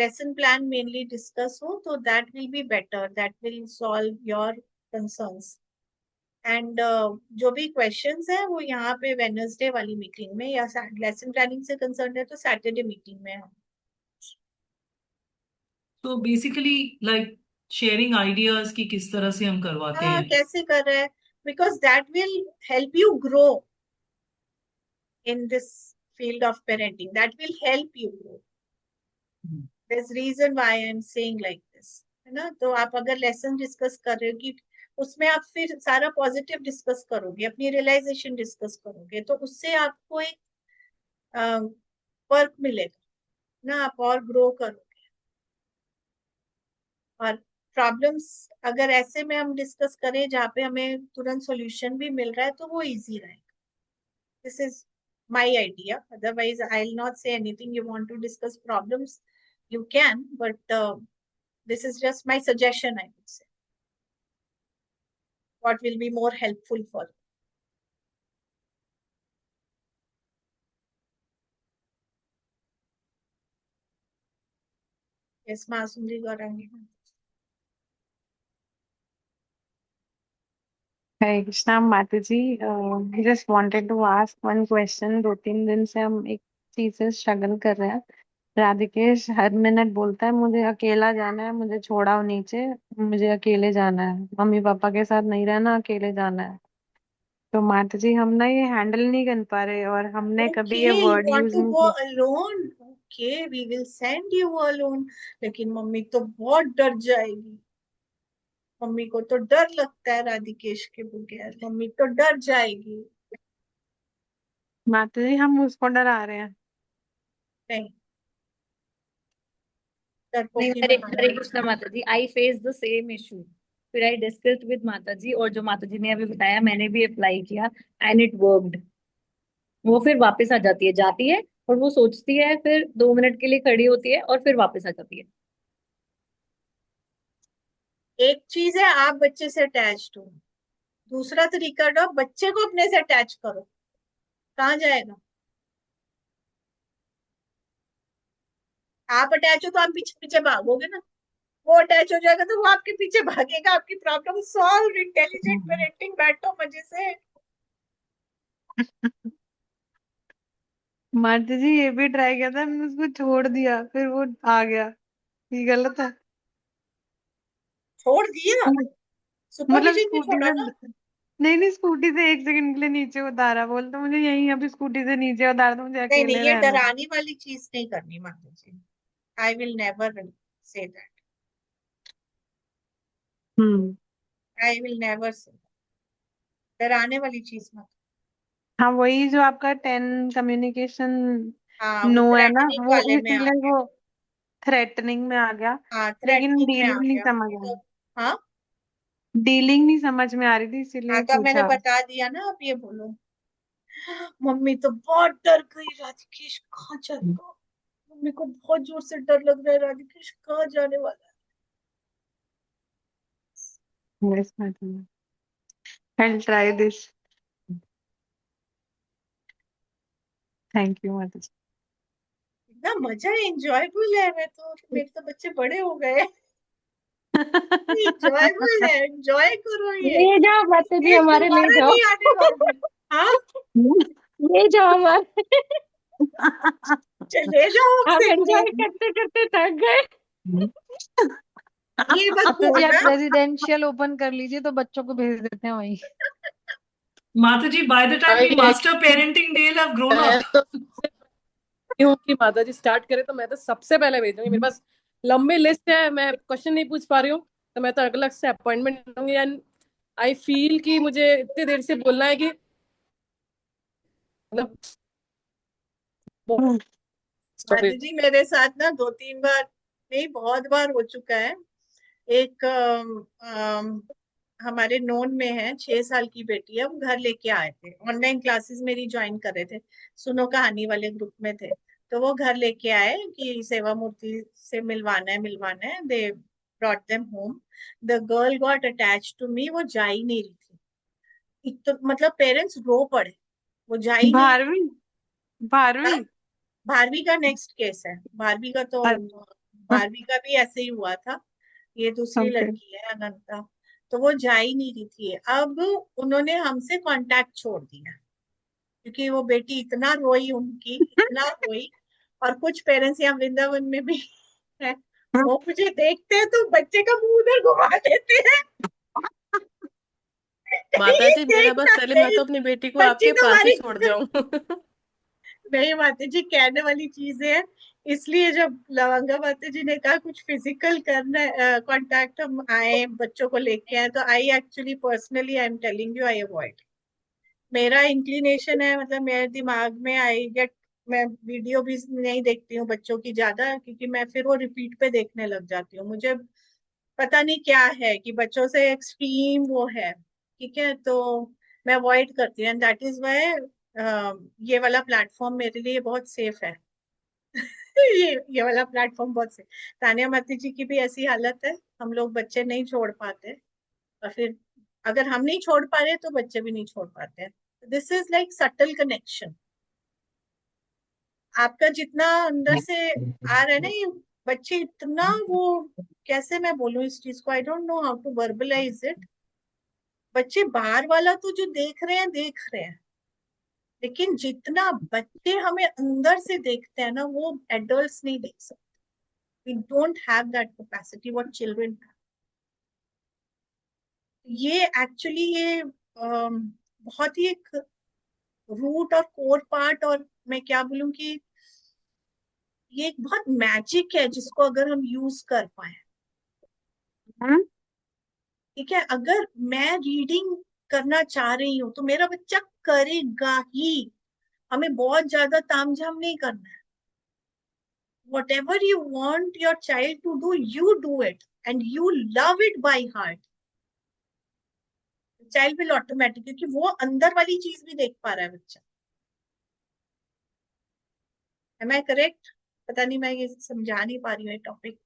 lesson plan mainly discuss हो, तो that will be better, that will solve your concerns. And जो भी questions है वो यहाँ पे वेनसडे वाली मीटिंग में, या लेसन प्लानिंग से कंसर्न है तो सैटरडे मीटिंग में हम। तो बेसिकली लाइक शेयरिंग आइडियाज की किस तरह से हम करवाते हाँ, हैं। कैसे कर रहे हैं, because that will help you grow in this field of parenting, that will help you grow. There's reason why I'm saying like this, है ना? तो आप अगर लेसन डिस्कस कर रहे हो कि उसमें आप फिर सारा पॉजिटिव डिस्कस करोगे, अपनी रियलाइजेशन डिस्कस करोगे, तो उससे आपको एक वर्क मिलेगा ना, आप और ग्रो करोगे। और प्रॉब्लम्स अगर ऐसे में हम डिस्कस करें जहाँ पे हमें तुरंत सॉल्यूशन भी मिल रहा है, तो वो इजी रहेगा। This is my idea. Otherwise, I'll not say anything. You want to discuss problems, you can, but this is just my suggestion, I would say. What will be more helpful for you? Yes, Masundri Gaurangi. Hare Krishna माता जी, just wanted to ask one question. 2-3 दिन से हम एक चीज से struggle कर रहे हैं। राधिकेश हर मिनट बोलता है मुझे अकेला जाना है, मुझे छोड़ाओ नीचे, मुझे अकेले जाना है, मम्मी पापा के साथ नहीं रहना, अकेले जाना है। तो माता जी हम ना ये हैंडल नहीं कर पा रहे और हमने कभी ये Okay, you word want use to नहीं go किया। alone? Okay, we will send you alone. लेकिन मम्मी तो बहुत डर जाएगी। मम्मी को तो डर लगता है राधिकेश के बगैर। मम्मी तो डर जाएगी। माता जी हम उसको डरा रहे हैं। नहीं, नहीं डरपोकी हरे मत हरे बनो। कृष्णा माता जी, I face the same issue. फिर आई डिस्कस्ड विद माता जी, और जो माता जी ने अभी बताया मैंने भी अप्लाई किया, एंड इट वर्कड। वो फिर वापस आ जाती है और वो सोचती है, फिर 2 मिनट के लिए खड़ी होती है और फिर वापस आ जाती है। एक चीज है आप बच्चे से अटैच्ड हो, दूसरा तरीका लो बच्चे को अपने से अटैच करो। कहाँ जाएगा? आप अटैच हो तो आप पीछे पीछे भागोगे ना। वो अटैच हो जाएगा तो वो आपके पीछे भागेगा। आपकी प्रॉब्लम सॉल्व। इंटेलिजेंट पेरेंटिंग, बैठो मजे से। माता जी ये भी ट्राई किया था, हमने उसको छोड़ दिया फिर वो आ गया। ये गलत है। छोड़ दिया? मतलब सुपरविजन में स्कूटी छोड़ा से, ना? नहीं स्कूटी से 1 सेकंड के लिए नीचे उतारा, बोलते मुझे यहीं अभी स्कूटी से नीचे उतार दो, मुझे नहीं नहीं, अकेले ये रहना है। डराने वाली चीज नहीं करनी माता जी। I will never say that. Hmm. I will never say. डराने वाली चीज मत। हाँ वही जो आपका 10 कम्युनिकेशन हाँ, वो नो है ना, थ्रेटनिंग वो वाले में आ इसीलिए गया। वो थ्रेटनिंग में आ गया। हाँ, लेकिन थ्रेटनिंग में आ डीलिंग नहीं गया समझ तो। आई। हाँ डीलिंग नहीं समझ में आ रही थी हाँ, इसीलिए तो अब मैंने पूछा। बता दिया ना। अब ये बोलो, मम्मी तो बहुत डर गई। राधिकेश कहाँ जाएगा? मम्मी को बहुत जोर से डर लग रहा है। राधिकेश कहाँ जाने वाला yes madam, I try this. Thank you माता जी। है? इतना मजा है, इंजॉयबल है। मैं तो, मेरे तो बच्चे बड़े हो गए। इंजॉयबल है, एंजॉय करो ये। ले जाओ माता जी, एज हमारे ले दोबारा जाओ। नहीं आने वाली। हाँ, ले जाओ हमारे। चले जाओ अब हम से। एंजॉय करते करते थक गए। ये मत तो जी आप बोलना। रेजिडेंशियल ओपन कर लीजिए तो बच्चों को भेज देते हैं वहीं। Mataji, by the time we master parenting, they'll have grown मैं up. तो हूँ कि माता जी स्टार्ट करें तो मैं तो सबसे पहले भेजूंगी। मेरे पास लंबी लिस्ट है, मैं क्वेश्चन नहीं पूछ पा रही हूँ, तो मैं तो अलग से अपॉइंटमेंट लूंगी। एंड आई फील कि मुझे इतनी देर से बोलना है कि मतलब माता जी मेरे साथ ना 2-3 बार नहीं, बहुत बार हो चुका है। एक हमारे नोन में है, 6 साल की बेटी है। वो घर लेके आए थे, ऑनलाइन क्लासेस मेरी ज्वाइन कर रहे थे, सुनो कहानी वाले ग्रुप में थे। तो वो घर लेके आए कि सेवा मूर्ति से मिलवाना है। They brought them home. The girl got attach to me. वो जा ही नहीं रही थी। मतलब पेरेंट्स रो पड़े। वो जा ही नहीं रही। 12वीं हाँ, 12वीं 12वीं का नेक्स्ट केस है। 12वीं का तो, 12वीं का भी ऐसे ही हुआ था। ये दूसरी ओके। लड़की है अनंता। तो वो जा ही नहीं रही थी। अब उन्होंने हमसे कांटेक्ट छोड़ दिया क्योंकि वो बेटी इतना रोई, उनकी इतना रोई। और कुछ पेरेंट्स यहाँ वृंदावन में भी है, वो मुझे देखते हैं तो बच्चे का मुंह उधर घुमा देते हैं। माता नहीं जी मेरा बस देखना चले, मैं नहीं, तो अपनी बेटी को बच्ची आपके पास ही तुम्हारी। छोड़ जाऊं। नहीं माता जी, कहने वाली चीजें हैं। इसलिए जब लवंगा माता जी ने कहा कुछ फिजिकल करना, कांटेक्ट हम आए बच्चों को लेके आए, तो I actually personally I am telling you, I avoid. मेरा इंक्लिनेशन है, मतलब मेरे दिमाग में आई गेट, मैं वीडियो भी नहीं देखती हूँ बच्चों की ज्यादा, क्योंकि मैं फिर वो रिपीट पे देखने लग जाती हूँ। मुझे पता नहीं क्या है कि बच्चों से एक्सट्रीम वो है। ठीक है, तो मैं अवॉइड करती हूँ। एंड दैट इज वाई ये वाला प्लेटफॉर्म मेरे लिए बहुत सेफ है। ये वाला प्लेटफॉर्म बहुत सेफ। तानिया माती जी की भी ऐसी हालत है। हम लोग बच्चे नहीं छोड़ पाते, और फिर अगर हम नहीं छोड़ पा रहे तो बच्चे भी नहीं छोड़ पाते हैं। This is like subtle connection. आपका जितना अंदर से आ रहा है ना, ये बच्चे इतना वो, कैसे मैं बोलूं इस चीज को, I don't know how to verbalise it. बच्चे बाहर वाला तो जो देख रहे हैं देख रहे हैं, लेकिन जितना बच्चे हमें अंदर से देखते हैं ना, वो एडल्ट्स नहीं देख सकते। We don't have that capacity what children. ये एक्चुअली बहुत ही एक रूट और कोर पार्ट, और मैं क्या बोलूं कि ये एक बहुत मैजिक है जिसको अगर हम यूज कर पाए। ठीक है, अगर मैं रीडिंग करना चाह रही हूँ तो मेरा बच्चा करेगा ही, हमें बहुत ज्यादा तामझाम नहीं करना है। whatever you want your child to do, you do it and you love it by heart. Child will automatic, क्योंकि वो अंदर वाली चीज भी देख पा रहा है बच्चा। Am I correct? पता नहीं, मैं ये समझा नहीं पा रही हूँ ये topic.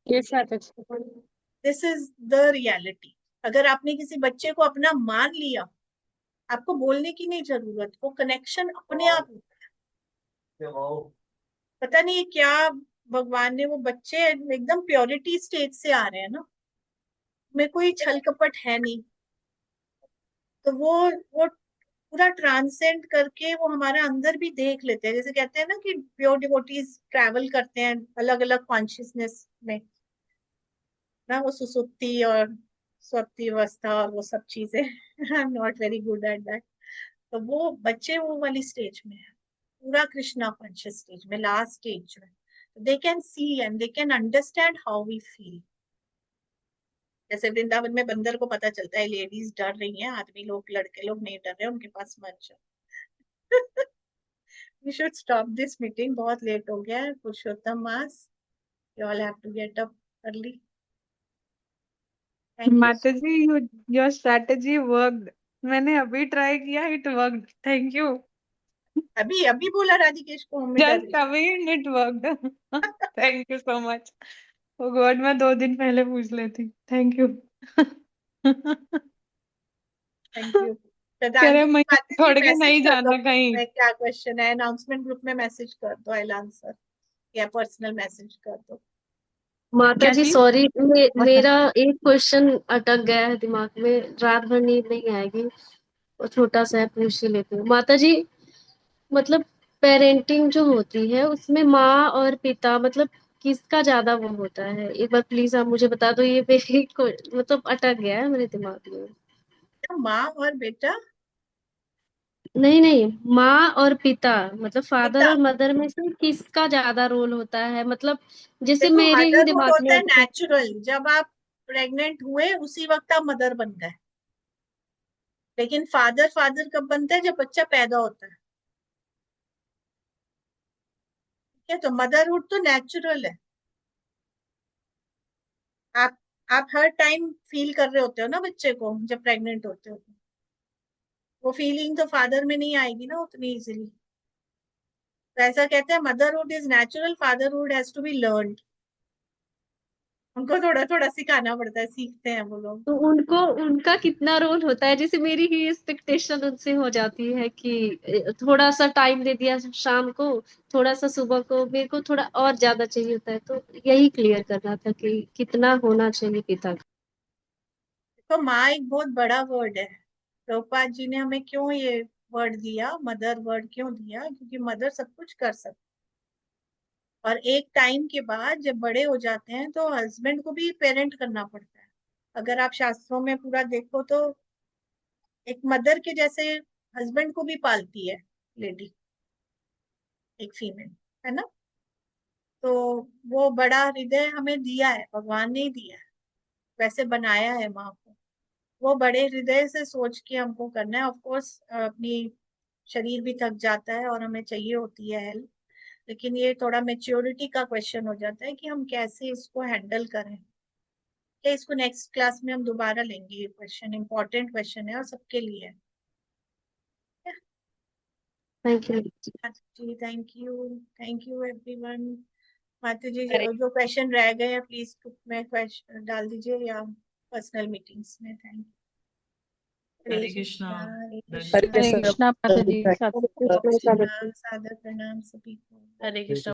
This is the reality. अगर आपने किसी बच्चे को अपना मान लिया, आपको बोलने की नहीं जरूरत, वो कनेक्शन अपने आप होता है। पता नहीं क्या भगवान ने, वो बच्चे एकदम प्योरिटी स्टेज से आ रहे हैं ना, में कोई छल कपट है नहीं, तो वो पूरा ट्रांसेंड करके वो हमारे अंदर भी देख लेते हैं। जैसे कहते हैं ना कि प्योर डिवोटीज ट्रैवल करते हैं अलग अलग कॉन्शियसनेस में ना, वो सुसुप्ति और स्वप्ति अवस्था और वो सब चीजें। I am not very good at that. तो वो बच्चे वो वाली स्टेज में है, पूरा कृष्णा कॉन्शियस स्टेज में, लास्ट स्टेज में। They can see and they can understand how we feel. जैसे वृंदावन में बंदर को पता चलता है लेडीज डर रही हैं, आदमी लोग, लड़के लोग नहीं डर रहे, उनके पास मत जाओ। We should stop this meeting. बहुत लेट हो गया है। पुरुषोत्तम मास, you all have to get up early. Thank you. माताजी, योर स्ट्रेटेजी वर्कड। मैंने अभी ट्राई किया, इट वर्कड। Thank you. अभी अभी बोला राधिकेश को मम्मी डर जस्ट रही। अभी it worked. Thank you so much. Oh God, मैं 2 दिन पहले पूछ लेती। Thank you. Thank you. कह रहे मैं माता जी छोड़ के मैसेज नहीं कर दो जाना कहीं। मैं क्या क्वेश्चन है, अनाउंसमेंट ग्रुप में मैसेज कर दो, आई विल आंसर, या पर्सनल मैसेज कर दो। माता क्या जी चीज? सॉरी, मेरा एक क्वेश्चन अटक गया है दिमाग में, रात भर नींद नहीं आएगी, और छोटा सा है, पूछ ही लेती हूँ। माता जी मतलब पेरेंटिंग जो होती है उसमें माँ और पिता मतलब किसका ज्यादा वो होता है? एक बार प्लीज आप मुझे बता दो, ये मेरे को मतलब अटक गया है मेरे दिमाग में। माँ और बेटा? नहीं नहीं, माँ और पिता मतलब फादर पिता। और मदर में से किसका ज्यादा रोल होता है? मतलब जैसे देखो, मेरे ही मदरहुड दिमाग में होता है अटका। नेचुरल, जब आप प्रेग्नेंट हुए उसी वक्त आप मदर बन गए। लेकिन फादर फादर कब बनता है? जब बच्चा पैदा होता है। ठीक है, तो मदरहुड तो नेचुरल है। आप आप हर टाइम फील कर रहे होते हो ना बच्चे को, जब प्रेग्नेंट होते हो, वो फीलिंग तो फादर में नहीं आएगी ना उतनी इजीली। तो ऐसा कहते हैं motherhood is natural, fatherhood has to be learned. उनको थोड़ा थोड़ा सिखाना पड़ता है, सीखते हैं वो लोग। तो उनको उनका कितना रोल होता है? जैसे मेरी ही एक्सपेक्टेशन उनसे हो जाती है कि थोड़ा सा टाइम दे दिया शाम को, थोड़ा सा सुबह को, मेरे को थोड़ा और ज्यादा चाहिए होता है। तो यही क्लियर करना था कि कितना होना चाहिए पिता का। तो माँ एक बहुत बड़ा वर्ड है। प्रभुपाद जी ने हमें क्यों ये वर्ड दिया, मदर वर्ड क्यों दिया? क्योंकि मदर सब कुछ कर सकती, और एक टाइम के बाद जब बड़े हो जाते हैं तो हस्बैंड को भी पेरेंट करना पड़ता है। अगर आप शास्त्रों में पूरा देखो तो एक मदर के जैसे हस्बैंड को भी पालती है लेडी, एक फीमेल, है ना? तो वो बड़ा हृदय हमें दिया है, भगवान ने ही दिया है, वैसे बनाया है माँ को। वो बड़े हृदय से सोच के हमको करना है। ऑफ कोर्स अपनी शरीर भी थक जाता है और हमें चाहिए होती है हेल्प, लेकिन ये थोड़ा मेच्योरिटी का क्वेश्चन हो जाता है कि हम कैसे इसको हैंडल करें। क्या इसको नेक्स्ट क्लास में हम दोबारा लेंगे, ये क्वेश्चन इंपॉर्टेंट क्वेश्चन है और सबके लिए है। Thank you. जी थैंक यू एवरीवन। माता जी हरे जो क्वेश्चन रह गए हैं प्लीज ग्रुप में क्वेश्चन डाल दीजिए या पर्सनल मीटिंग्स में। Thank you. हरे कृष्णा। हरे धन्यवाद। कृष्णा। हरे कृष्णा माता जी, सादर प्रणाम सभी को। हरे कृष्णा।